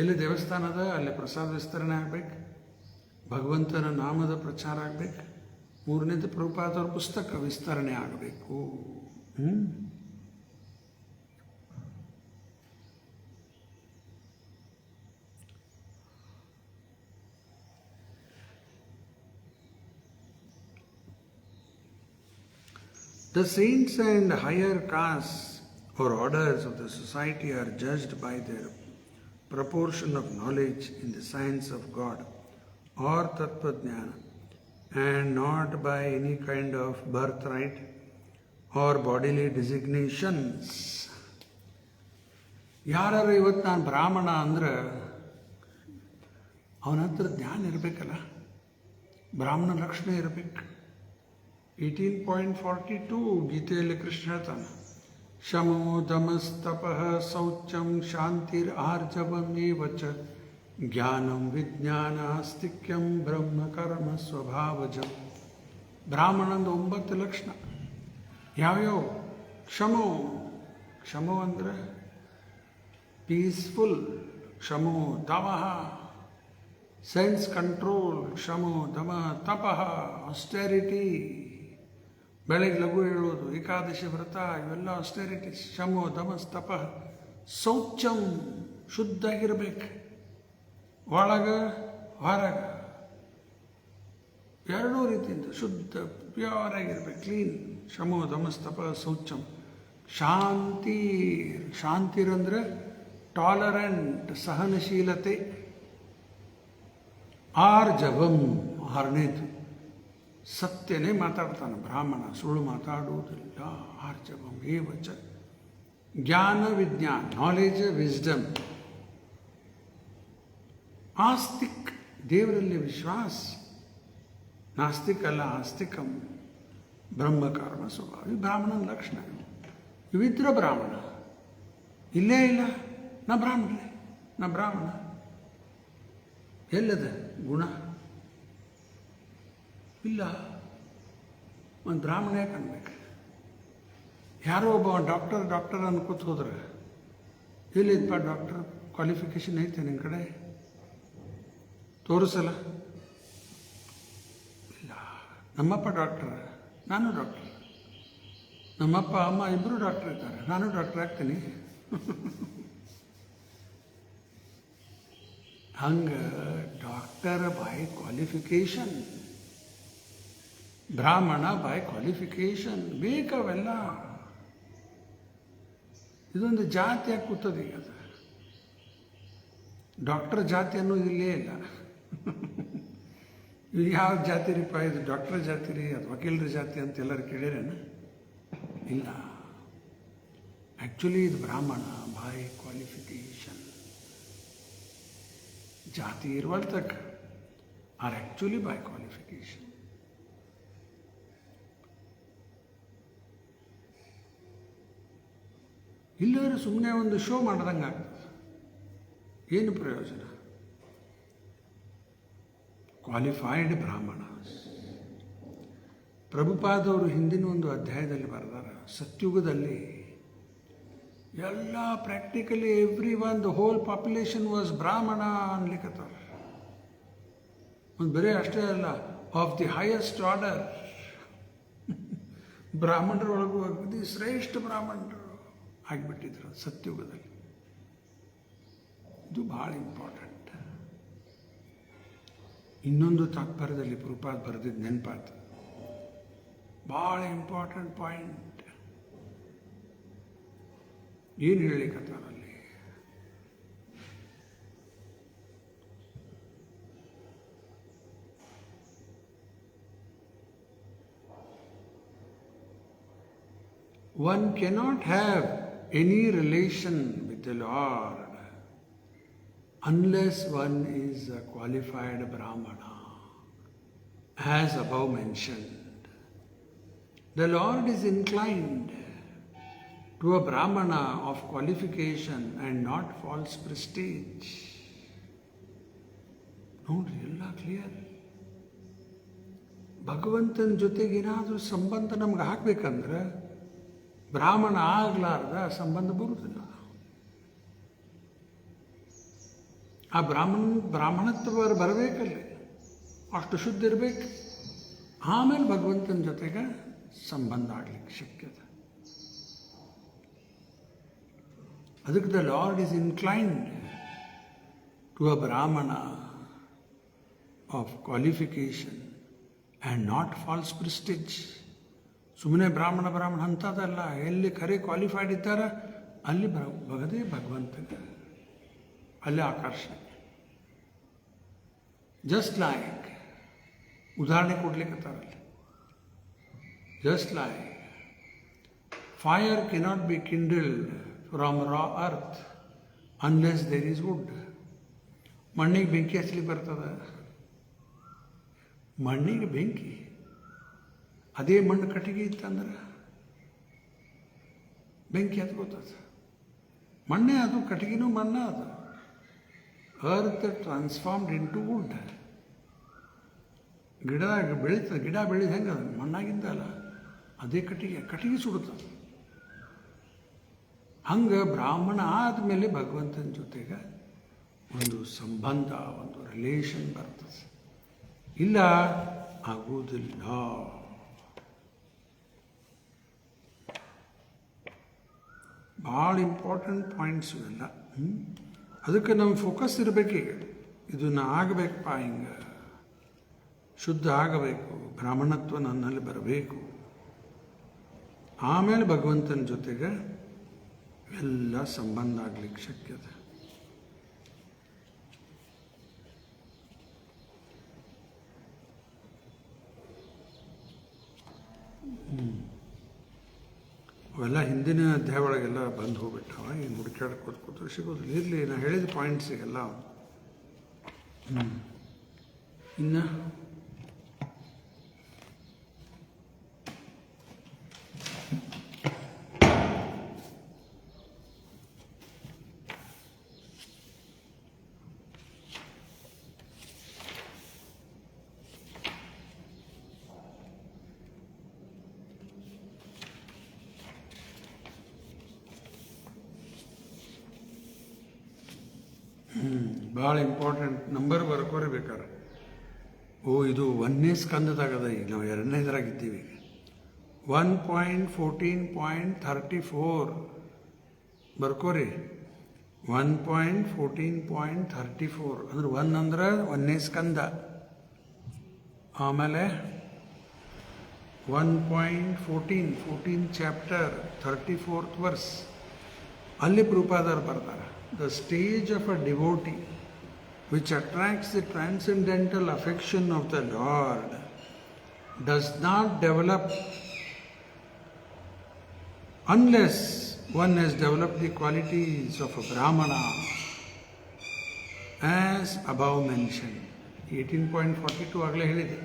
ಎಲ್ಲಿ ದೇವಸ್ಥಾನ ಅದ ಅಲ್ಲಿ ಪ್ರಸಾದ ವಿಸ್ತರಣೆ ಆಗಬೇಕು, ಭಗವಂತನ ನಾಮದ ಪ್ರಚಾರ ಆಗಬೇಕು, ಮೂರನೇದು ಪ್ರಭುಪಾದವ್ರ ಪುಸ್ತಕ ವಿಸ್ತರಣೆ ಆಗಬೇಕು. The saints and higher castes or orders of the society are judged by their proportion of knowledge in the science of God or Tattvajnana, and not by any kind of birthright or bodily designations. ಯಾರು ಇವತ್ತು ನಾನು ಬ್ರಾಹ್ಮಣ ಅಂದ್ರೆ ಅವನ ಹತ್ರ ಜ್ಞಾನ ಇರಬೇಕಲ್ಲ, ಬ್ರಾಹ್ಮಣ ಲಕ್ಷಣ ಇರಬೇಕು. 18.42 ಗೀತೆಯಲ್ಲಿ ಕೃಷ್ಣ ಹೇಳ್ತಾನೆ, ಶಮೋ ದಮಸ್ತಪಃ ಶೌಚಂ ಶಾಂತಿರ್ ಆರ್ಜವಮೇವ ಚ ಜ್ಞಾನಂ ವಿಜ್ಞಾನ ಆಸ್ತಿಕ್ಯಂ ಬ್ರಹ್ಮ ಕರ್ಮ ಸ್ವಭಾವಜಂ. ಬ್ರಾಹ್ಮಣಂದು 9 ಲಕ್ಷಣ ಯಾವ್ಯಾವ? ಕ್ಷಮೋ ಅಂದರೆ ಪೀಸ್ಫುಲ್, ಕ್ಷಮೋ ದಮಃ ಸೆನ್ಸ್ ಕಂಟ್ರೋಲ್, ಕ್ಷಮೋ ದಮ ತಪಃ ಆಸ್ಟೆರಿಟಿ, ಬೆಳಗ್ಗೆ ಲಘು ಹೇಳೋದು, ಏಕಾದಶಿ ವ್ರತ, ಇವೆಲ್ಲ ಆಸ್ಟೆರಿಟೀಸ್. ಶಮೋ ದಮಸ್ತಪ. ಶೌಚಂ ಶುದ್ಧಾಗಿರ್ಬೇಕು, ಒಳಗ ಹೊರಗ ಎರಡೂ ರೀತಿಯಿಂದ ಶುದ್ಧ ಪ್ಯೂರ್ ಆಗಿರ್ಬೇಕು, ಕ್ಲೀನ್. ಶಮೋ ದಮಸ್ತಪ ಶೌಚಂ. ಶಾಂತಿರಂದ್ರೆ ಟಾಲರೆಂಟ್, ಸಹನಶೀಲತೆ. ಆರ್ಜವಂ, ಆರನೇದು ಸತ್ಯನೇ ಮಾತಾಡ್ತಾನೆ ಬ್ರಾಹ್ಮಣ, ಸುಳ್ಳು ಮಾತಾಡುವುದಿಲ್ಲ. ಆರ್ಜವಂ ಏವಚ. ಜ್ಞಾನ ವಿಜ್ಞಾನ, ನಾಲೆಜ್ ವಿಸ್ಡಮ್. ಆಸ್ತಿಕ್, ದೇವರಲ್ಲಿ ವಿಶ್ವಾಸ. ನಾಸ್ತಿಕ್ ಅಲ್ಲ, ಆಸ್ತಿಕಂ. ಬ್ರಹ್ಮಕರ್ಮ ಸ್ವಭಾವ, ಈ ಬ್ರಾಹ್ಮಣನ ಲಕ್ಷಣ. ಇವಿದ್ರ ಬ್ರಾಹ್ಮಣ. ಇಲ್ಲೇ ಇಲ್ಲ, ನಾ ಬ್ರಾಹ್ಮಣ. ಎಲ್ಲದ ಗುಣ ಇಲ್ಲ. ಒಂದು ಬ್ರಾಹ್ಮಣ ಯಾಕೆ ಅನ್ಬೇಕು? ಯಾರೋ ಒಬ್ಬ ಡಾಕ್ಟರ್ ಅನ್ಕೋತ ಹೋದ್ರೆ ಎಲ್ಲಿದಪ್ಪ ಡಾಕ್ಟರ್ ಕ್ವಾಲಿಫಿಕೇಷನ್ ಐತೆ ನಿನ್ನ ಕಡೆ ತೋರಿಸಲ್ಲ. ಇಲ್ಲ, ನಮ್ಮಪ್ಪ ಡಾಕ್ಟರ್, ನಾನು ಡಾಕ್ಟರ್, ನಮ್ಮಪ್ಪ ಅಮ್ಮ ಇಬ್ಬರು ಡಾಕ್ಟರ್ ಇದ್ದಾರೆ, ನಾನು ಡಾಕ್ಟರ್ ಆಗ್ತೀನಿ. ಹಂಗೆ ಡಾಕ್ಟರ್ ಬೈ ಕ್ವಾಲಿಫಿಕೇಷನ್, ಬ್ರಾಹ್ಮಣ ಬೈ ಕ್ವಾಲಿಫಿಕೇಷನ್ ಬೇಕವೆಲ್ಲ. ಇದೊಂದು ಜಾತಿಯಾಗಿ ಕೂತದೆ ಈಗ. ಅದು ಡಾಕ್ಟರ್ ಜಾತಿ ಅನ್ನೋದು ಇಲ್ಲೇ ಇಲ್ಲ. ಈಗ ಯಾವ ಜಾತಿ ರೀಪ ಇದು? ಡಾಕ್ಟರ್ ಜಾತಿ ರೀ, ಅದು ವಕೀಲರ ಜಾತಿ ಅಂತ ಎಲ್ಲರೂ ಕೇಳಿರೇನ? ಇಲ್ಲ. ಆ್ಯಕ್ಚುಲಿ ಇದು ಬ್ರಾಹ್ಮಣ ಬೈ ಕ್ವಾಲಿಫಿಕೇಷನ್. ಜಾತಿ ಇರುವಲ್ತಕ್ಕ ಆರ್ ಆ್ಯಕ್ಚುಲಿ ಬೈ ಕ್ವಾಲಿಫಿಕೇಷನ್. ಇಲ್ಲದ್ರೆ ಸುಮ್ಮನೆ ಒಂದು ಶೋ ಮಾಡ್ದಂಗೆ ಆಗ್ತದೆ. ಏನು ಪ್ರಯೋಜನ? ಕ್ವಾಲಿಫೈಡ್ ಬ್ರಾಹ್ಮಣ. ಪ್ರಭುಪಾದವರು ಹಿಂದಿನ ಒಂದು ಅಧ್ಯಾಯದಲ್ಲಿ ಬರೆದಾರ, ಸತ್ಯುಗದಲ್ಲಿ ಎಲ್ಲ practically every one, the whole population was ಬ್ರಾಹ್ಮಣ ಅನ್ಲಿಕ್ಕತ್ತಾರ. ಒಂದು ಬರೀ ಅಷ್ಟೇ ಅಲ್ಲ, ಆಫ್ ದಿ ಹೈಯೆಸ್ಟ್ ಆರ್ಡರ್. ಬ್ರಾಹ್ಮಣರೊಳಗೂ ಅಗದಿ ಶ್ರೇಷ್ಠ ಬ್ರಾಹ್ಮಣರು ಆಗಿಬಿಟ್ಟಿದ್ರು ಸತ್ಯುಗದಲ್ಲಿ. ಇದು ಭಾಳ ಇಂಪಾರ್ಟೆಂಟ್. ಇನ್ನೊಂದು ತಾತ್ಪರ್ಯದಲ್ಲಿ ಪ್ರಭುಪಾದ ಬರೆದಿದ್ದು ನೆನಪಾಯ್ತು, ಭಾಳ ಇಂಪಾರ್ಟೆಂಟ್ ಪಾಯಿಂಟ್. ಏನು ಹೇಳಿಕತ್ತಾರಲ್ಲಿ? One cannot have any relation with the Lord unless one is a qualified Brahmana, as above mentioned. The Lord is inclined to a Brahmana of qualification and not false prestige. ನೋಡ್ರಿ, ಎಲ್ಲ clear. ಭಗವಂತನ ಜೊತೆಗೆ ಏನಾದರೂ ಸಂಬಂಧ ನಮ್ಗೆ ಹಾಕ್ಬೇಕಂದ್ರೆ ಬ್ರಾಹ್ಮಣ ಆಗ್ಲಾರ್ದ ಸಂಬಂಧ ಬರುವುದಿಲ್ಲ. ಆ ಬ್ರಾಹ್ಮಣತ್ವ ಬರಬೇಕಲ್ಲಿ, ಅಷ್ಟು ಶುದ್ಧ ಇರಬೇಕು. ಆಮೇಲೆ ಭಗವಂತನ ಜೊತೆಗೆ ಸಂಬಂಧ ಆಗ್ಲಿಕ್ಕೆ ಶಕ್ಯತೆ. ಅದಕ್ಕೆ the lord is inclined to a brahmana of qualification and not false prestige. ಸುಮ್ಮನೆ ಬ್ರಾಹ್ಮಣ ಅಂಥದ್ದಲ್ಲ. ಎಲ್ಲಿ ಖರೆ ಕ್ವಾಲಿಫೈಡ್ ಇದ್ದಾರೆ ಅಲ್ಲಿ ಬಗದೇ ಭಗವಂತಗೆ, ಅಲ್ಲಿ ಆಕರ್ಷಣೆ. ಜಸ್ಟ್ ಲೈಕ್ ಉದಾಹರಣೆ ಕೊಡ್ಲಿಕ್ಕತ್ತಾರಲ್ಲಿ, just like fire cannot be kindled from raw earth unless there is wood. ಮಣ್ಣಿಗೆ ಬೆಂಕಿ ಹಚ್ಚಲಿಕ್ಕೆ ಬರ್ತದೆ? ಮಣ್ಣಿಗೆ ಬೆಂಕಿ, ಅದೇ ಮಣ್ಣು ಕಟ್ಟಿಗೆ ಇತ್ತಂದ್ರೆ ಬೆಂಕಿ ಹತ್ಕೋತದ. ಮಣ್ಣೆ ಅದು, ಕಟ್ಟಿಗೆನೂ ಮಣ್ಣೆ ಅದು. Earth transformed into wood. ಗಿಡ ಬೆಳೀದು ಹೆಂಗೆ ಅದು ಮಣ್ಣಾಗಿಂದ ಅಲ್ಲ, ಅದೇ ಕಟ್ಟಿಗೆ ಸುಡುತ್ತದೆ. ಹಂಗೆ ಬ್ರಾಹ್ಮಣ ಆದಮೇಲೆ ಭಗವಂತನ ಜೊತೆಗೆ ಒಂದು ಸಂಬಂಧ, ಒಂದು ರಿಲೇಷನ್ ಬರ್ತದೆ. ಇಲ್ಲ ಆಗುವುದಿಲ್ಲ. ಭಾಳ ಇಂಪಾರ್ಟೆಂಟ್ ಪಾಯಿಂಟ್ಸ್ ಇವೆಲ್ಲ. ಅದಕ್ಕೆ ನಮ್ಮ ಫೋಕಸ್ ಇರಬೇಕೀಗ, ಇದನ್ನು ಆಗಬೇಕಪ್ಪ, ಹಿಂಗೆ ಶುದ್ಧ ಆಗಬೇಕು, ಬ್ರಾಹ್ಮಣತ್ವ ನನ್ನಲ್ಲಿ ಬರಬೇಕು. ಆಮೇಲೆ ಭಗವಂತನ ಜೊತೆಗೆ ಎಲ್ಲ ಸಂಬಂಧ ಆಗ್ಲಿಕ್ಕೆ ಶಕ್ಯತೆ. ಅವೆಲ್ಲ ಹಿಂದಿನ ಅಧ್ಯಾಯ ಒಳಗೆಲ್ಲ ಬಂದು ಹೋಗ್ಬಿಟ್ಟವ. ಈಗ ಹುಡುಕಾಡ್ಕೋತ ಸಿಗೋದಿಲ್ಲ. ಇರಲಿ, ನಾನು ಹೇಳಿದ ಪಾಯಿಂಟ್ಸಿಗೆಲ್ಲ. ಇನ್ನು ಭಾಳ ಇಂಪಾರ್ಟೆಂಟ್ ನಂಬರ್ ಬರ್ಕೋರಿ ಬೇಕಾರೆ. ಇದು 1ನೇ ಸ್ಕಂದದಾಗದ, ಈಗ ನಾವು 2ನೇದ್ರಾಗಿದ್ದೀವಿ. 1.14.34 ಬರ್ಕೋರಿ. 1.14.34 ಅಂದ್ರೆ 1 ಅಂದ್ರೆ 1ನೇ ಸ್ಕಂದ. ಆಮೇಲೆ 1.14 ಚಾಪ್ಟರ್ 34th ವರ್ಸ್. ಅಲ್ಲಿ ಪ್ರೂಪಾದಾರ್ ಬರ್ತಾರೆ, the stage of a devotee which attracts the transcendental affection of the Lord does not develop unless one has developed the qualities of a Brahmana as above mentioned. 18.42 ಆಗಲೇ ಹೇಳಿದೆ.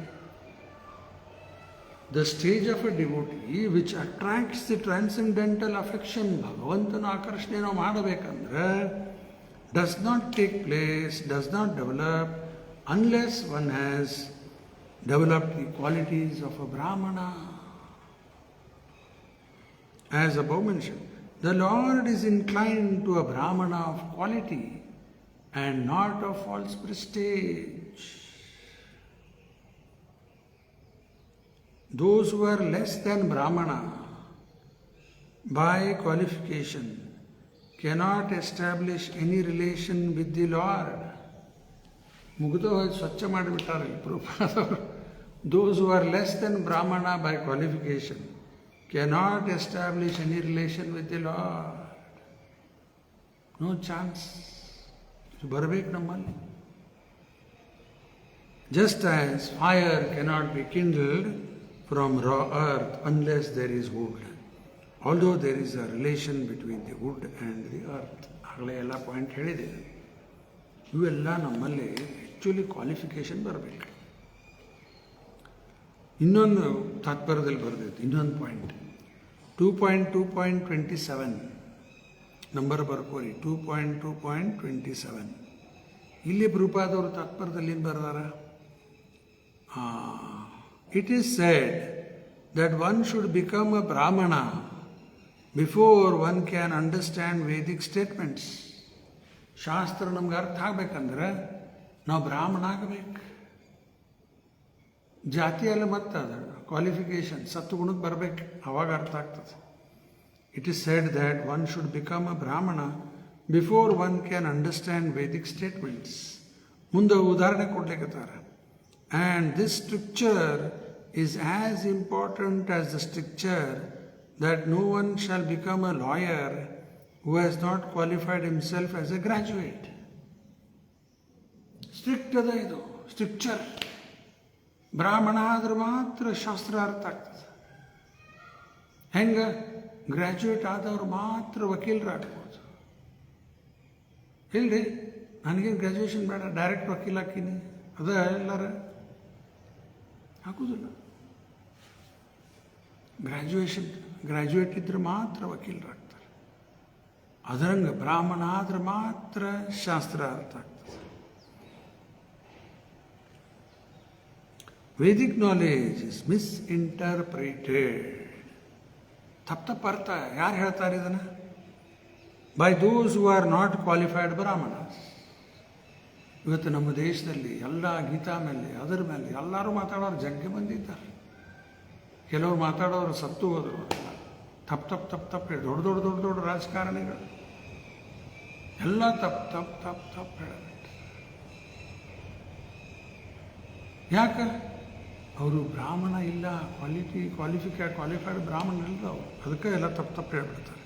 The stage of a devotee which attracts the transcendental affection, ಭಗವಂತನ ಆಕರ್ಷಣೆ ನಾವು ಮಾಡಬೇಕಂದ್ರೆ does not take place, does not develop unless one has developed the qualities of a Brahmana. As above mentioned, the Lord is inclined to a Brahmana of quality and not of false prestige. Those who are less than Brahmana by qualification cannot establish any relation with the Lord. ಮುಗಿದು ಸ್ವಚ್ಛ ಮಾಡಿಬಿಟ್ಟಾರೆ ಪ್ರಭುಪಾದವರು. Those who are less than Brahmana by qualification cannot establish any relation with the Lord. No chance. ಬರಬೇಕು ನಮ್ಮಲ್ಲಿ. Just as fire cannot be kindled from raw earth unless there is wood, although there is a relation between the wood and the earth. ಆಗಲೇ ಎಲ್ಲ point ಹೇಳಿದೆ. ಇವೆಲ್ಲ ನಮ್ಮಲ್ಲಿ actually qualification ಬರಬೇಕು. ಇನ್ನೊಂದು ತಾತ್ಪರ್ಯದಲ್ಲಿ ಬರೆದೈತೆ ಇನ್ನೊಂದು ಪಾಯಿಂಟ್. 2.2.27 ನಂಬರ್ ಬರ್ಕೋರಿ. 2.2.27 ಇಲ್ಲಿ ಪ್ರಭುಪಾದವರು ತಾತ್ಪರ್ಯದಲ್ಲಿ ಏನು ಬರೆದಾರ? It is said that one should become a Brahmana before one can understand Vedic statements. ಶಾಸ್ತ್ರ ನಮ್ಗೆ ಅರ್ಥ ಆಗ್ಬೇಕಂದ್ರೆ ನಾವು ಬ್ರಾಹ್ಮಣ ಆಗಬೇಕು. ಜಾತಿಯಲ್ಲ ಮತ್ತೆ ಅದು ಕ್ವಾಲಿಫಿಕೇಶನ್ ಸತ್ವಗುಣಕ್ಕೆ ಬರಬೇಕು, ಅವಾಗ ಅರ್ಥ ಆಗ್ತದೆ. It is said that one should become a brahmana before one can understand Vedic statements. ಮುಂದೆ ಉದಾಹರಣೆ ಕೊಡ್ಲಿಕ್ಕತ್ತಾರೆ. And this stricture is as important as the stricture that no one shall become a lawyer who has not qualified himself as a graduate. Strict ಅದ ಇದು stricture. ಬ್ರಾಹ್ಮಣ ಆದ್ರೆ ಮಾತ್ರ ಶಾಸ್ತ್ರ ಅರ್ಥ ಆಗ್ತದೆ. ಹೆಂಗೆ? ಗ್ರ್ಯಾಜುಯೇಟ್ ಆದವ್ರು ಮಾತ್ರ ವಕೀಲರಾಗ್ಬೋದು. ಇಲ್ರಿ ನನಗೇನು ಗ್ರ್ಯಾಜುಯೇಷನ್ ಬೇಡ, ಡೈರೆಕ್ಟ್ ವಕೀಲ ಹಾಕೀನಿ ಅದ ಎಲ್ಲರ ಹಾಕೋದಿಲ್ಲ. ಗ್ರ್ಯಾಜುಯೇಟ್ ಇದ್ರೆ ಮಾತ್ರ ವಕೀಲರಾಗ್ತಾರೆ. ಅದರಂಗೆ ಬ್ರಾಹ್ಮಣ ಆದ್ರೆ ಮಾತ್ರ ಶಾಸ್ತ್ರ ಅರ್ಥ ಆಗ್ತದೆ. Vedic knowledge is misinterpreted. ತಪ್ಪ ಅರ್ಥ ಯಾರು ಹೇಳ್ತಾರೆ ಇದನ್ನು? By those who are not qualified brahmanas. ಇವತ್ತು ನಮ್ಮ ದೇಶದಲ್ಲಿ ಎಲ್ಲ ಗೀತಾ ಮೇಲೆ ಅದರ ಮೇಲೆ ಎಲ್ಲರೂ ಮಾತಾಡೋರು ಜಗ್ಗಿ ಬಂದಿದ್ದಾರೆ. ಕೆಲವರು ಮಾತಾಡೋರು ಸತ್ತು ಹೋದರು. ತಪ್ಪು ಹೇಳಿ ದೊಡ್ಡ ರಾಜಕಾರಣಿಗಳು ಎಲ್ಲ ತಪ್ಪು ಹೇಳಬೇಕು. ಯಾಕೆ? ಅವರು ಬ್ರಾಹ್ಮಣ ಇಲ್ಲ, ಕ್ವಾಲಿಫೈಡ್ ಬ್ರಾಹ್ಮಣ ಇಲ್ಲ ಅವರು. ಅದಕ್ಕೆ ಎಲ್ಲ ತಪ್ಪು ಹೇಳ್ಬಿಡ್ತಾರೆ.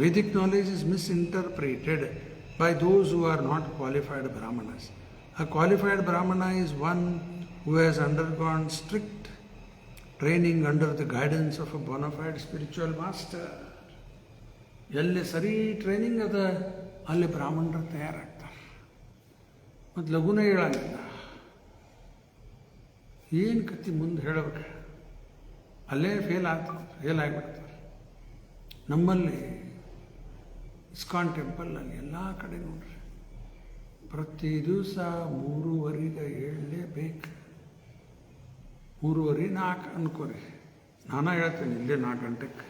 Vedic knowledge is misinterpreted by those who are not qualified brahmanas. A qualified brahmana is one who has undergone strict training under the guidance of a bona fide spiritual master. ಎಲ್ಲಿ ಸರಿ training ಅದ ಅಲ್ಲಿ ಬ್ರಾಹ್ಮಣರು ತಯಾರಾಗ್ತಾರೆ. ಮತ್ತು ಲಘುನ ಹೇಳಂಗಿಲ್ಲ. ಏನು ಕತ್ತಿ ಮುಂದೆ ಹೇಳಬೇಕು, ಅಲ್ಲೇ ಫೇಲ್ ಆಗಿಬಿಡ್ತಾರೆ. ನಮ್ಮಲ್ಲಿ ಇಸ್ಕಾನ್ ಟೆಂಪಲ್ನಲ್ಲಿ ಎಲ್ಲ ಕಡೆ ನೋಡ್ರಿ ಪ್ರತಿ ದಿವಸ 3:30ಗೆ ಏಳಲೇಬೇಕು. 3:30 4 ಅನ್ಕೋರಿ. ನಾನು ಹೇಳ್ತೇನೆ ಇಲ್ಲೇ 4 ಗಂಟೆಗೆ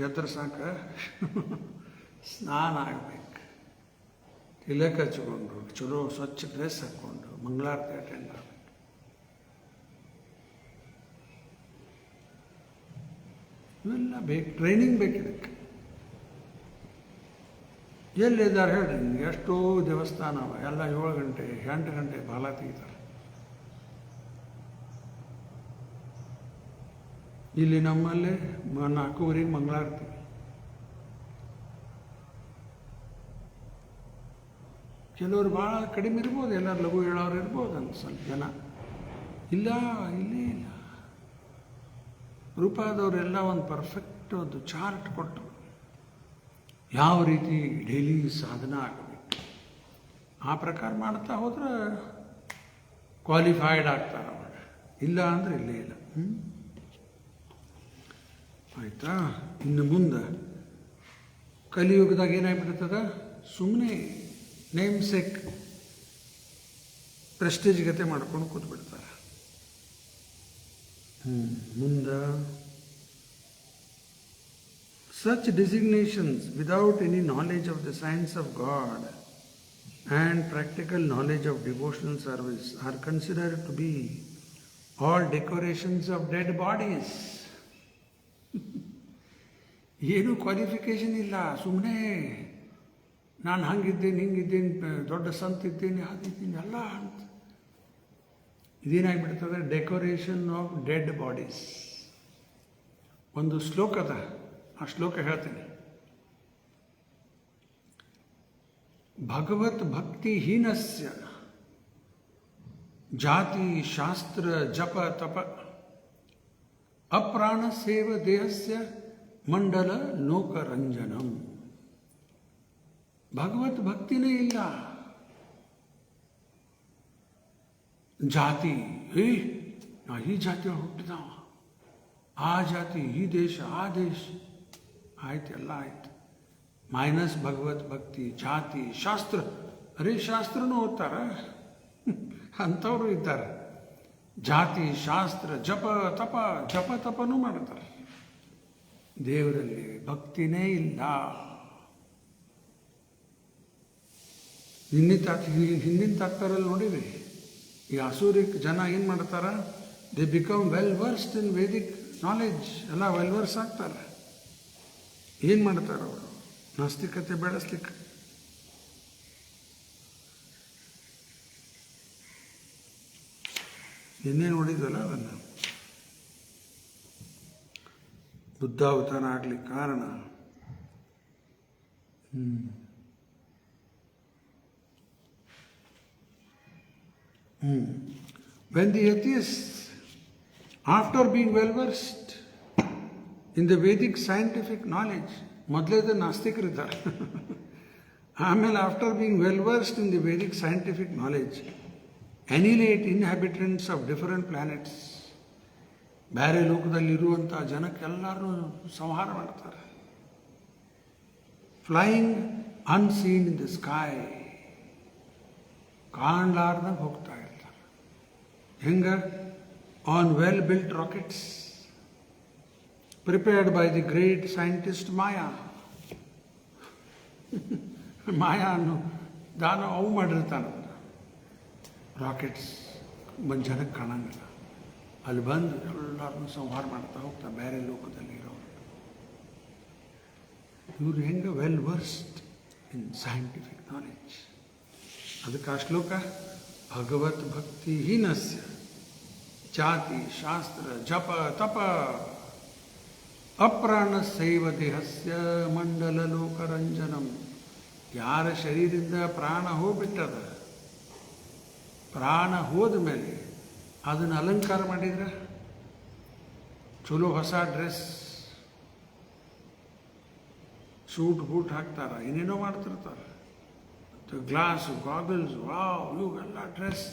ಎದ್ರೆ ಸಾಕ ಸ್ನಾನ ಆಗಬೇಕು, ತಿಲಕ ಹಚ್ಕೊಂಡು ಚಲೋ ಸ್ವಚ್ಛ ಡ್ರೆಸ್ ಹಾಕ್ಕೊಂಡು ಮಂಗಳಾರತಿ ಅಟೆಂಡ್ ಆಗಬೇಕು. ಇವೆಲ್ಲ ಬೇಕು, ಟ್ರೈನಿಂಗ್ ಬೇಕು ಇದಕ್ಕೆ. ಎಲ್ಲಿದ್ದಾರೆ ಹೇಳ್ರಿ, ನಿಮ್ಗೆ ಎಷ್ಟೋ ದೇವಸ್ಥಾನ ಅವ, ಎಲ್ಲ 7 ಗಂಟೆ 8 ಗಂಟೆ ಬಾಲ ತೆಗಿತಾರೆ. ಇಲ್ಲಿ ನಮ್ಮಲ್ಲಿ 4:15 ಮಂಗಳಾರತಿ. ಕೆಲವರು ಭಾಳ ಕಡಿಮೆ ಇರ್ಬೋದು, ಎಲ್ಲರೂ ಲಘು ಹೇಳೋರು ಇರ್ಬೋದು ಅಂತ ಸ್ವಲ್ಪ ಜನ. ಇಲ್ಲ, ಇಲ್ಲೇ ಇಲ್ಲ. ರೂಪಾದವರೆಲ್ಲ ಒಂದು ಪರ್ಫೆಕ್ಟ್ ಒಂದು ಚಾರ್ಟ್ ಕೊಟ್ಟರು, ಯಾವ ರೀತಿ ಡೈಲಿ ಸಾಧನ ಆಗಬೇಕು. ಆ ಪ್ರಕಾರ ಮಾಡ್ತಾ ಹೋದ್ರೆ ಕ್ವಾಲಿಫೈಡ್ ಆಗ್ತಾರೆ ಅವಾಗ. ಇಲ್ಲ ಅಂದರೆ ಇಲ್ಲೇ ಇಲ್ಲ. ಆಯಿತಾ? ಇನ್ನು ಮುಂದೆ ಕಲಿಯುಗದಾಗ ಏನಾಗ್ಬಿಡ್ತದ, ಸುಮ್ಮನೆ ನೇಮ್ ಸೇಕ್ ಪ್ರೆಸ್ಟೇಜ್ ಗತೆ ಮಾಡ್ಕೊಂಡು ಕೂತ್ಬಿಡ್ತಾರೆ. ಮುಂದೆ such designations without any knowledge of the science of God and practical knowledge of devotional service are considered to be all decorations of dead bodies. ಏನು ಕ್ವಾಲಿಫಿಕೇಶನ್ ಇಲ್ಲ, ಸುಮ್ಮನೆ ನಾನು ಹಂಗಿದ್ದೇನೆ ಹಿಂಗಿದ್ದೇನೆ, ದೊಡ್ಡ ಸಂತ ಇದ್ದೇನೆ ಅದಿದ್ದೀನಿ ಎಲ್ಲ ಅಂತ. ಇದೇನಾಗಿಬಿಡ್ತದೆ, ಡೆಕೋರೇಷನ್ ಆಫ್ ಡೆಡ್ ಬಾಡೀಸ್. ಒಂದು ಶ್ಲೋಕದ, ಆ ಶ್ಲೋಕ ಹೇಳ್ತೀನಿ. ಭಗವತ್ ಭಕ್ತಿಹೀನಸ್ಯ ಜಾತಿ ಶಾಸ್ತ್ರ ಜಪ ತಪ ಅಪ್ರಾಣ ಸೇವ ದೇಹಸ್ಯ ಮಂಡಲ ಲೋಕರಂಜನಂ. ಭಗವತ್ ಭಕ್ತಿನೇ ಇಲ್ಲ, ಜಾತಿ, ನಾ ಈ ಜಾತಿಯೊಳಗೆ ಹುಟ್ಟಿದವ, ಆ ಜಾತಿ, ಈ ದೇಶ, ಆ ದೇಶ, ಆಯ್ತು, ಎಲ್ಲ ಆಯ್ತು. ಮೈನಸ್ ಭಗವತ್ ಭಕ್ತಿ, ಜಾತಿ, ಶಾಸ್ತ್ರ. ಅರೇ ಶಾಸ್ತ್ರನೂ ಓದ್ತಾರ, ಅಂಥವರು ಇದ್ದಾರೆ. ಜಾತಿ ಶಾಸ್ತ್ರ ಜಪ ತಪ, ಜಪ ತಪನೂ ಮಾಡ್ತಾರೆ. ದೇವರಲ್ಲಿ ಭಕ್ತಿನೇ ಇಲ್ಲ. ಹಿಂದಿನ ತಾತ್ಪರ್ಯಲ್ಲಿ ನೋಡಿರಿ, ಈ ಅಸೂರಿಕ್ ಜನ ಏನು ಮಾಡ್ತಾರ, they become well versed in Vedic knowledge. ಎಲ್ಲ ವೆಲ್ ವರ್ಸ್ ಆಗ್ತಾರೆ. ಏನು ಮಾಡ್ತಾರೆ ಅವರು, ನಾಸ್ತಿಕತೆ ಬೆಳೆಸ್ಲಿಕ್ಕೆ. ನಿನ್ನೆ ನೋಡಿದ್ವಲ್ಲ ಅದನ್ನು. ಬುದ್ಧಾವತಾರ ಆಗ್ಲಿಕ್ಕೆ ಕಾರಣ when the atheists, after being well versed in the Vedic scientific knowledge, ಮೊದಲೇದ ನಾಸ್ತಿಕರಿದ್ದಾರೆ, ಆಮೇಲೆ after being well versed in the Vedic scientific knowledge annihilate inhabitants of different planets. ಬೇರೆ ಲೋಕದಲ್ಲಿರುವಂಥ ಜನಕ್ಕೆಲ್ಲರೂ ಸಂಹಾರ ಮಾಡ್ತಾರೆ. Flying unseen in the sky, ಕಾಣಲಾರ್ದಂಗೆ ಹೋಗ್ತಾ ಇರ್ತಾರೆ. ಹೆಂಗೆ, on well built rockets prepared by the great scientist Maya. Maya ಅನ್ನೋ ದಾನ ಅವು ಮಾಡಿರ್ತಾನೆ ರಾಕೆಟ್ಸ್. ಬಂದು ಜನಕ್ಕೆ ಕಾಣಂಗಿಲ್ಲ, ಅಲ್ಲಿ ಬಂದು ಎಲ್ಲರನ್ನೂ ಸಂಹಾರ ಮಾಡ್ತಾ ಹೋಗ್ತಾರೆ ಬೇರೆ ಲೋಕದಲ್ಲಿ ಇರೋರು. ಇವರು ಹೆಂಗೆ well versed in scientific knowledge. ಅದಕ್ಕೆ ಆ ಶ್ಲೋಕ, ಭಗವತ್ ಭಕ್ತಿಹೀನಸ್ಯ ಜಾತಿ ಶಾಸ್ತ್ರ ಜಪ ತಪ ಅಪ್ರಾಣ ಸೈವ ದೇಹಸ್ಯ ಮಂಡಲ ಲೋಕರಂಜನಂ. ಯಾರ ಶರೀರದಿಂದ ಪ್ರಾಣ ಹೋಗ್ಬಿಟ್ಟದ, ಪ್ರಾಣ ಹೋದ ಮೇಲೆ ಅದನ್ನು ಅಲಂಕಾರ ಮಾಡಿದ್ರೆ, ಚಲೋ ಹೊಸ ಡ್ರೆಸ್, ಸೂಟ್ ಬೂಟ್ ಹಾಕ್ತಾರೆ, ಏನೇನೋ ಮಾಡ್ತಿರ್ತಾರೆ, ಗ್ಲಾಸು ಗಾಗಲ್ಸ್, ವಾವ್, ಇವೆಲ್ಲ ಡ್ರೆಸ್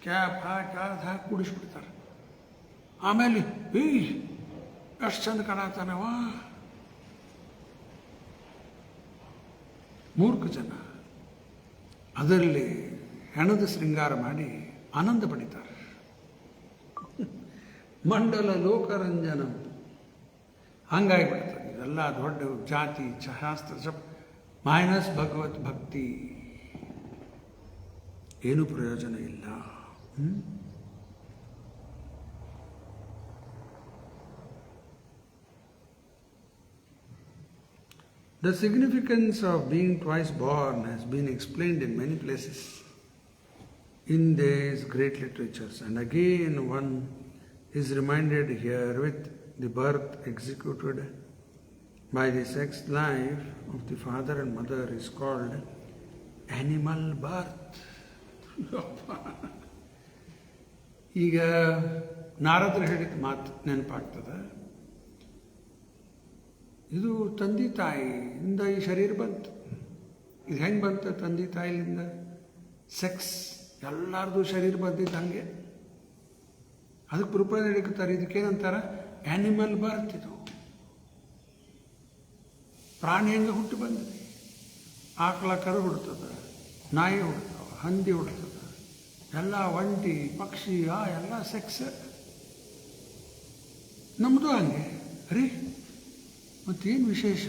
ಕ್ಯಾಪ್ ಹಾಕಿ ಕುಡಿಸ್ಬಿಡ್ತಾರೆ. ಆಮೇಲೆ ಎಷ್ಟು ಚಂದ ಕಾಣತಾನವ. ಮೂರ್ಖ ಜನ ಅದರಲ್ಲಿ ಹೆಣದ ಶೃಂಗಾರ ಮಾಡಿ ಆನಂದ ಪಡಿತಾರೆ. ಮಂಡಲ ಲೋಕರಂಜನ ಹಂಗಾಗಿಬಿಡ್ತದೆ. ಇದೆಲ್ಲ ದೊಡ್ಡ ಜಾತಿ ಶಾಸ್ತ್ರ ಮೈನಸ್ ಭಗವತ್ ಭಕ್ತಿ ಏನು ಪ್ರಯೋಜನ ಇಲ್ಲ. The significance of being twice born has been explained in many places in these great literatures, and again one is reminded here with the birth executed by the sex life of the father and mother is called animal birth. ಈಗ ನಾರದರು ಹೇಳಿದ ಮಾತು ನೆನಪಾಗ್ತದೆ. ಇದು ತಂದೆ ತಾಯಿಯಿಂದ ಈ ಶರೀರ ಬಂತು. ಇದು ಹೆಂಗೆ ಬಂತು? ತಂದೆ ತಾಯಿಯಿಂದ ಸೆಕ್ಸ್ ಎಲ್ಲರದು ಶರೀರ ಬಂದಿದ್ದು ಹಂಗೆ. ಅದಕ್ಕೆ ಪ್ರಿಪೇರ್ ಹಿಡಿಕತ್ತಾರೆ. ಇದಕ್ಕೇನಂತಾರೆ? ಆ್ಯನಿಮಲ್ ಬರ್ತ್. ಇದು ಪ್ರಾಣಿ ಹೆಂಗೆ ಹುಟ್ಟು ಬಂದಿದೆ. ಆಕಳ ಕರು ಹುಡ್ತದೆ, ನಾಯಿ ಹುಡ್ತಾವ, ಹಂದಿ ಹುಡ್ತದೆ, ಎಲ್ಲ ಒಂಟಿ ಪಕ್ಷಿ ಎಲ್ಲ ಸೆಕ್ಸ್. ನಮ್ಮದು ಹಂಗೆ ರೀ. ಮತ್ತೇನು ವಿಶೇಷ?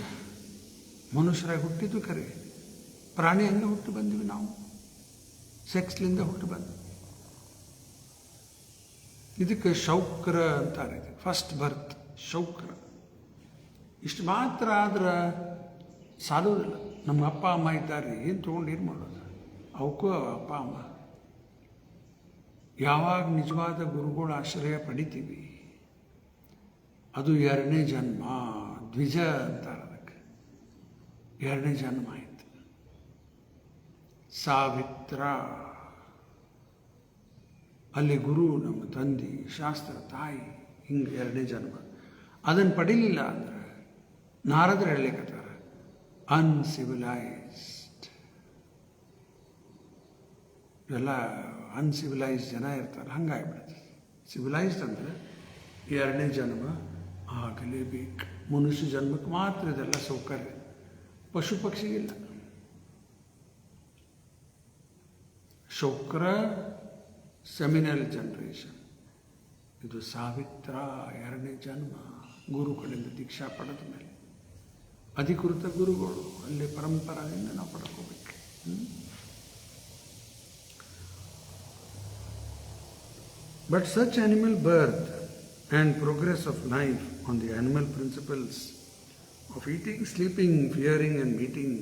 ಮನುಷ್ಯರಾಗಿ ಹುಟ್ಟಿದ್ದು ಕರೆ, ಪ್ರಾಣಿ ಹಂಗೆ ಹುಟ್ಟು ಬಂದಿವಿ ನಾವು. ಸೆಕ್ಸ್ಲಿಂದ ಹುಟ್ಟು ಬಂದು ಇದಕ್ಕೆ ಶೌಕ್ರ ಅಂತಾರೆ. ಇದಕ್ಕೆ ಫಸ್ಟ್ ಬರ್ತ್ ಶೌಕ್ರ. ಇಷ್ಟು ಮಾತ್ರ ಆದ್ರೆ ಸಾಲೋದಿಲ್ಲ. ನಮ್ಮ ಅಪ್ಪ ಅಮ್ಮ ಇದ್ದಾರೆ, ಏನು ತೊಗೊಂಡು ಏನು ಮಾಡೋದು? ಅವಕ್ಕೂ ಅಪ್ಪ ಅಮ್ಮ. ಯಾವಾಗ ನಿಜವಾದ ಗುರುಗಳ ಆಶ್ರಯ ಪಡಿತೀವಿ, ಅದು ಎರಡನೇ ಜನ್ಮ. ದ್ವಿಜ ಅಂತಾರೆ ಅದಕ್ಕೆ. ಎರಡನೇ ಜನ್ಮ ಆಯ್ತು. ಸಾವಿತ್ರ, ಅಲ್ಲಿ ಗುರು ನಮ್ಮ ತಂದೆ, ಶಾಸ್ತ್ರ ತಾಯಿ, ಹಿಂಗೆ ಎರಡನೇ ಜನ್ಮ. ಅದನ್ನು ಪಡೀಲಿಲ್ಲ ಅಂದ್ರೆ ನಾರದರು ಹೇಳಲಿಕ್ಕತ್ತಾರ ಅನ್ಸಿವಿಲೈಸ್ಡ್. ಇವೆಲ್ಲ ಅನ್ಸಿವಿಲೈಸ್ಡ್ ಜನ ಇರ್ತಾರೆ, ಹಂಗಾಗ್ಬಿಡುತ್ತೆ. ಸಿವಿಲೈಸ್ಡ್ ಅಂದರೆ ಎರಡನೇ ಜನ್ಮ ಆಗಲೇಬೇಕು. ಮನುಷ್ಯ ಜನ್ಮಕ್ಕೆ ಮಾತ್ರ ಇದೆಲ್ಲ ಸೌಕರ್ಯ, ಪಶು ಪಕ್ಷಿಗಿಲ್ಲ. ಶುಕ್ರ ಸೆಮಿನಲ್ ಜನರೇಷನ್, ಇದು ಸಾವಿತ್ರ ಎರಡನೇ ಜನ್ಮ. ಗುರುಗಳಿಂದ ದೀಕ್ಷಾ ಪಡೆದ ಮೇಲೆ ಅಧಿಕೃತ ಗುರುಗಳು, ಅಲ್ಲಿ ಪರಂಪರೆಯಿಂದ ನಾವು ಪಡ್ಕೋಬೇಕು. But such animal birth and progress of life on the animal principles of eating, sleeping, fearing and meeting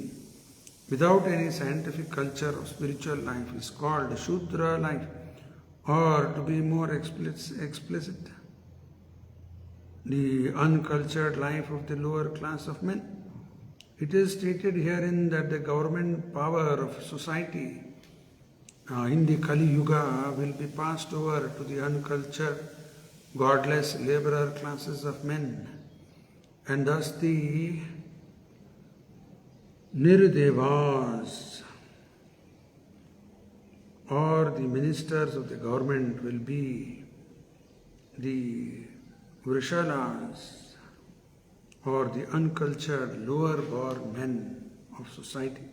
without any scientific culture of spiritual life is called Shudra life, or to be more explicit, the uncultured life of the lower class of men. It is stated herein that the government power of society in the Kali Yuga will be passed over to the uncultured, godless laborer classes of men, and thus the Nirdevas or the ministers of the government will be the Vrishalas or the uncultured lower born men of society.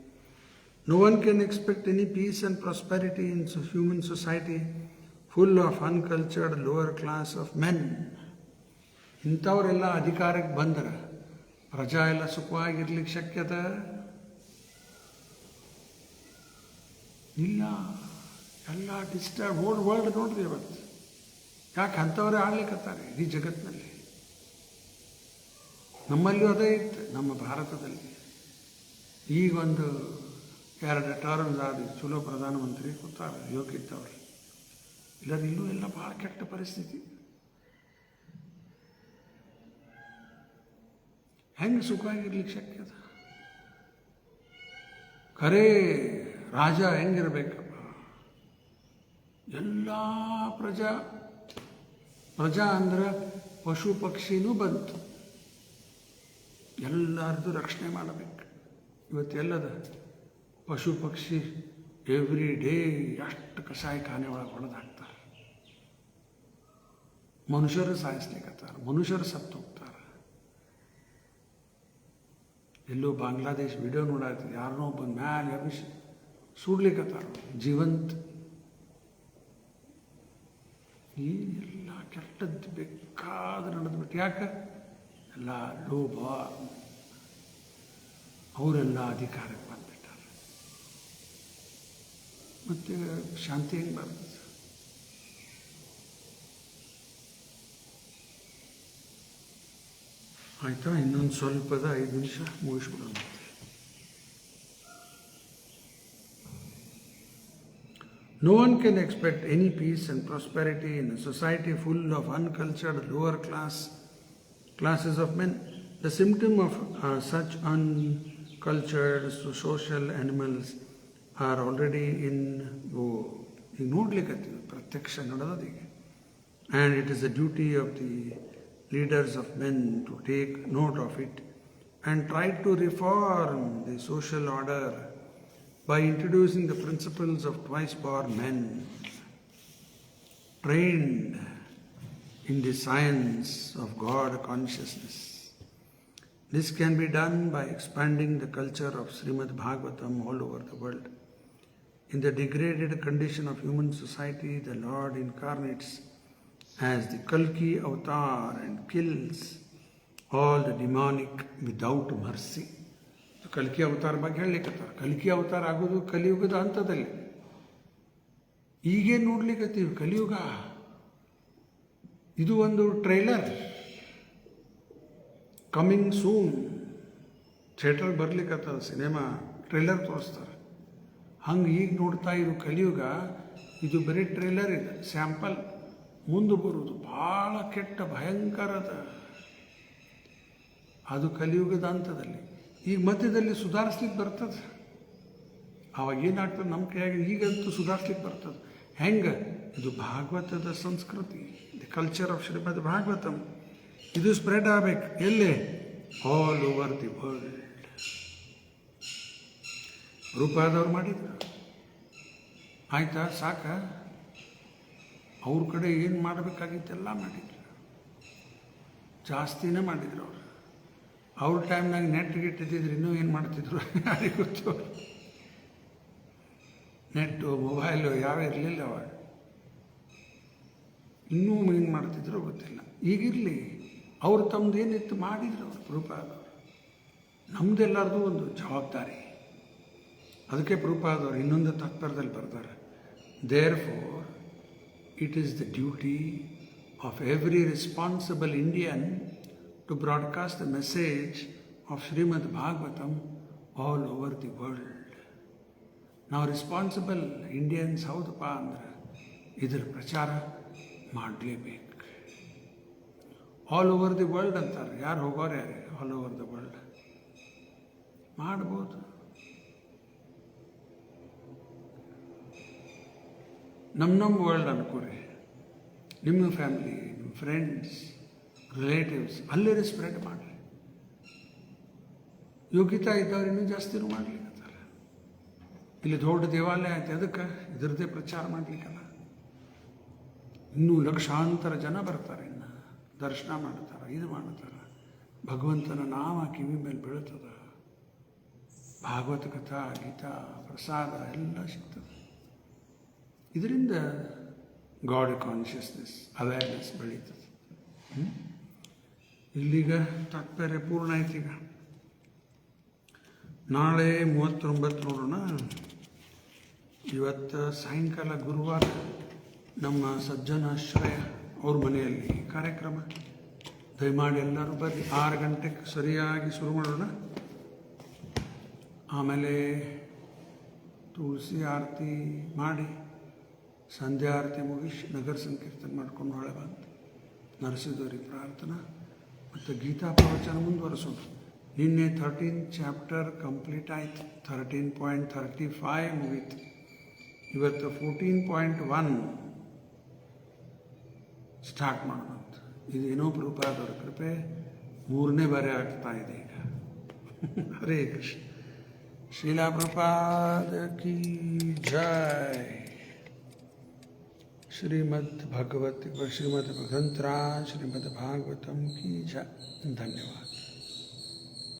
No one can expect any peace and prosperity in human society full of uncultured lower class of men. ಇಂಥವರೆಲ್ಲ ಅಧಿಕಾರಕ್ಕೆ ಬಂದ್ರೆ ಪ್ರಜಾ ಎಲ್ಲ ಸುಖವಾಗಿರ್ಲಿಕ್ಕೆ ಶಕ್ಯತೆ ಇಲ್ಲ. ಎಲ್ಲ disturb world ನೋಡ್ರಿ ಇವತ್ತು. ಯಾಕೆ ಅಂಥವ್ರೆ ಆಳ್ಲಿಕ್ಕತ್ತಾರೆ ಇಡೀ ಜಗತ್ತಿನಲ್ಲಿ. ನಮ್ಮಲ್ಲಿಯೂ ಅದೇ ಇತ್ತು, ನಮ್ಮ ಭಾರತದಲ್ಲಿ. ಈಗೊಂದು 2 ಟರ್ಮ್ಸ್ ಆದ ಚಲೋ ಪ್ರಧಾನಮಂತ್ರಿ ಕೂತಾರೆ, ಯೋಗ್ಯ ಇದ್ದವ್ರು. ಇಲ್ಲದ್ರೆ ಇಲ್ಲೂ ಎಲ್ಲ ಭಾಳ ಕೆಟ್ಟ ಪರಿಸ್ಥಿತಿ. ಹೆಂಗೆ ಸುಖವಾಗಿರ್ಲಿಕ್ಕೆ ಶಕ್ಯದ? ಖರೇ ರಾಜ ಹೆಂಗಿರ್ಬೇಕಪ್ಪ? ಎಲ್ಲ ಪ್ರಜಾ ಅಂದ್ರೆ ಪಶು ಪಕ್ಷಿನೂ ಬಂತು, ಎಲ್ಲರದ್ದು ರಕ್ಷಣೆ ಮಾಡಬೇಕು. ಇವತ್ತು ಎಲ್ಲದ ಪಶು ಪಕ್ಷಿ ಎವ್ರಿ ಡೇ ಎಷ್ಟು ಕಷಾಯಖಾನೆ ಒಳಗೆ ಹೊಡೆದಾಕ್ತಾರೆ. ಮನುಷ್ಯರು ಸಾಯಿಸ್ಲಿಕ್ಕತ್ತಾರೆ, ಮನುಷ್ಯರು ಸತ್ತು ಹೋಗ್ತಾರೆ. ಎಲ್ಲೋ ಬಾಂಗ್ಲಾದೇಶ್ ವಿಡಿಯೋ ನೋಡಾಯ್ತು, ಯಾರನ್ನೋ ಒಬ್ಬ ಮ್ಯಾಲೆ ಅಭಿಷ್ ಸುಡ್ಲಿಕ್ಕತ್ತಾರ ಜೀವಂತ. ಈ ಎಲ್ಲ ಕೆಟ್ಟದ್ದು ಬೇಕಾದ್ರೆ ನಡೆದ್ಬಿಟ್ಟು. ಯಾಕೆ? ಎಲ್ಲ ಲೋಭ, ಅವರೆಲ್ಲ ಅಧಿಕಾರಕ್ಕೆ ಬಂದ್ಬಿಟ್ಟಾರೆ. ಮತ್ತು ಶಾಂತಿ ಹೆಂಗೆ ಬರ್ತದೆ? ಆಯಿತಾ? ಇನ್ನೊಂದು ಸ್ವಲ್ಪದ 5 ನಿಮಿಷ ಮುಗಿಸ್ಬಿಡೋಣ. No one can expect any peace and prosperity in a society full of uncultured lower classes of men. The symptom of such uncultured social animals are already in ಈಗ ನೋಡ್ಲಿಕ್ಕತ್ತೀವಿ, ಪ್ರತ್ಯಕ್ಷ ನಡೆದದೀಗ. And it is the duty of the leaders of men to take note of it and try to reform the social order by introducing the principles of twice-born men trained in the science of God consciousness. This can be done by expanding the culture of Srimad Bhagavatam all over the world. In the degraded condition of human society, the Lord incarnates as the Kalki avatar and kills all the demonic without mercy. ಕಲ್ಕಿ ಅವತಾರ ಬಗ್ಗೆ ಹೇಳಲಿಕ್ಕತ್ತಾರೆ. ಕಲ್ಕಿ ಅವತಾರ ಆಗೋದು ಕಲಿಯುಗದ ಹಂತದಲ್ಲಿ. ಈಗೇನು ನೋಡ್ಲಿಕ್ಕತ್ತೀವಿ ಕಲಿಯುಗ. ಇದು ಒಂದು ಟ್ರೈಲರ್, ಕಮಿಂಗ್ ಸೂನ್. ಥಿಯೇಟರ್ಗೆ ಬರ್ಲಿಕ್ಕತ್ತದ ಸಿನಿಮಾ, ಟ್ರೈಲರ್ ತೋರಿಸ್ತಾರೆ. ಹಂಗೆ ಈಗ ನೋಡ್ತಾ ಇರೋ ಕಲಿಯುಗ ಇದು ಬರೀ ಟ್ರೈಲರ್ ಇದೆ, ಸ್ಯಾಂಪಲ್. ಮುಂದೆ ಬರುವುದು ಭಾಳ ಕೆಟ್ಟ ಭಯಂಕರದ, ಅದು ಕಲಿಯುಗದ ಹಂತದಲ್ಲಿ. ಈಗ ಮಧ್ಯದಲ್ಲಿ ಸುಧಾರಿಸ್ಲಿಕ್ಕೆ ಬರ್ತದೆ. ಆವಾಗ ಏನಾಗ್ತದೆ ನಮ್ಮ ಕೈಯಾಗಿ, ಈಗಂತೂ ಸುಧಾರಿಸ್ಲಿಕ್ಕೆ ಬರ್ತದೆ. ಹೆಂಗೆ? ಇದು ಭಾಗವತದ ಸಂಸ್ಕೃತಿ, the culture of Shrimad Bhagavatam. ಇದು ಸ್ಪ್ರೆಡ್ ಆಗಬೇಕು. ಎಲ್ಲೇ? All over the world. ರೂಪಾದವ್ರು ಮಾಡಿದ್ರು. ಆಯ್ತಾ? ಸಾಕ? ಅವ್ರ ಕಡೆ ಏನು ಮಾಡಬೇಕಾಗಿತ್ತೆಲ್ಲ ಮಾಡಿದ್ರು, ಜಾಸ್ತಿನೇ ಮಾಡಿದ್ರು ಅವರು. ಅವ್ರ ಟೈಮ್ನಾಗ ನೆಟ್ ಗಿಟ್ಟಿದ್ರು ಇನ್ನೂ ಏನು ಮಾಡ್ತಿದ್ರು ಯಾರಿಗೆ ಗೊತ್ತು. ನೆಟ್ಟು ಮೊಬೈಲು ಯಾವ ಇರಲಿಲ್ಲ ಅವಾಗ. ಇನ್ನೂ ಏನು ಮಾಡ್ತಿದ್ರು ಗೊತ್ತಿಲ್ಲ. ಈಗಿರಲಿ, ಅವ್ರು ತಮ್ಮದು ಏನಿತ್ತು ಮಾಡಿದ್ರು ಅವರು, ಪ್ರಭುಪಾದವರು. ನಮ್ಮದೆಲ್ಲರದು ಒಂದು ಜವಾಬ್ದಾರಿ. ಅದಕ್ಕೆ ಪ್ರಭುಪಾದವರು ಇನ್ನೊಂದು ತಾತ್ಪರ್ಯದಲ್ಲಿ ಬರ್ತಾರೆ, therefore it is the duty of every responsible Indian to broadcast the message of Srimad Bhagavatam all over the world. ನಾವು ರೆಸ್ಪಾನ್ಸಿಬಲ್ ಇಂಡಿಯನ್ಸ್ ಹೌದಪ್ಪ ಅಂದ್ರೆ ಇದರ ಪ್ರಚಾರ ಮಾಡಲೇಬೇಕು. ಆಲ್ ಓವರ್ ದಿ ವರ್ಲ್ಡ್ ಅಂತಾರೆ. ಯಾರು ಹೋಗೋರು ಯಾರು? ಆಲ್ ಓವರ್ ದ ವರ್ಲ್ಡ್ ಮಾಡ್ಬೋದು. ನಮ್ಮ ವರ್ಲ್ಡ್ ಅನ್ಕೋರಿ, ನಿಮ್ಮ ಫ್ಯಾಮಿಲಿ, ನಿಮ್ಮ ಫ್ರೆಂಡ್ಸ್, ರಿಲೇಟಿವ್ಸ್ ಅಲ್ಲೇ ಸ್ಪ್ರೆಡ್ ಮಾಡಿರಿ. ಯೋಗ್ಯತಾ ಇದ್ದವ್ರು ಇನ್ನೂ ಜಾಸ್ತಿನೂ ಮಾಡ್ಲಿಕ್ಕತ್ತಾರ. ಇಲ್ಲಿ ದೊಡ್ಡ ದೇವಾಲಯ ಆಯ್ತು, ಅದಕ್ಕೆ ಇದರದ್ದೇ ಪ್ರಚಾರ ಮಾಡಲಿಕ್ಕಲ್ಲ. ಇನ್ನೂ ಲಕ್ಷಾಂತರ ಜನ ಬರ್ತಾರೆ, ಇನ್ನು ದರ್ಶನ ಮಾಡ್ತಾರೆ, ಇದು ಮಾಡ್ತಾರೆ. ಭಗವಂತನ ನಾಮ ಕಿವಿ ಮೇಲೆ ಬೀಳ್ತದ. ಭಾಗವತ ಕಥಾ, ಗೀತಾ, ಪ್ರಸಾದ ಎಲ್ಲ ಸಿಗ್ತದೆ. ಇದರಿಂದ ಗಾಡ್ ಕಾನ್ಷಿಯಸ್ನೆಸ್, ಅವೇರ್ನೆಸ್ ಬೆಳೀತದೆ. ಇಲ್ಲಿಗ ತಾತ್ಪರ್ಯ ಪೂರ್ಣ ಆಯ್ತು. ಈಗ ನಾಳೆ 39 ನೋಡೋಣ. ಇವತ್ತು ಸಾಯಂಕಾಲ ಗುರುವಾರ ನಮ್ಮ ಸಜ್ಜನಾಶ್ರಯ ಅವ್ರ ಮನೆಯಲ್ಲಿ ಕಾರ್ಯಕ್ರಮ. ದಯಮಾಡಿ ಎಲ್ಲರೂ ಬರ್ರಿ. 6 ಗಂಟೆಗೆ ಸರಿಯಾಗಿ ಶುರು ಮಾಡೋಣ. ಆಮೇಲೆ ತುಳಸಿ ಆರತಿ ಮಾಡಿ ಸಂಧ್ಯಾ ಆರತಿ ಮುಗಿಸಿ ನಗರ ಸಂಕೀರ್ತನೆ ಮಾಡ್ಕೊಂಡು ಹೊಳೆ ಬಂದು ನರಸಿದವರಿಗೆ ಪ್ರಾರ್ಥನಾ ಮತ್ತು ಗೀತಾ ಪ್ರವಚನ ಮುಂದುವರಿಸೋಣ. ನಿನ್ನೆ 13th ಚಾಪ್ಟರ್ ಕಂಪ್ಲೀಟ್ ಆಯ್ತು. 13.35 ಮುಗೀತು. ಇವತ್ತು 14.1 ಸ್ಟಾರ್ಟ್ ಮಾಡೋಣಂತ. ಇದೇನೋ ಪ್ರಭುಪಾದವರ ಕೃಪೆ 3ನೇ ಬಾರಿ ಆಗ್ತಾ ಇದೆ ಈಗ. ಹರೇ ಕೃಷ್ಣ. ಶ್ರೀಲಾ ಪ್ರಭುಪಾದ ಕಿ ಜೈ. श्रीमद् भगवत श्रीमद् ग्रंथराज श्रीमद् भागवतम की जय. धन्यवाद.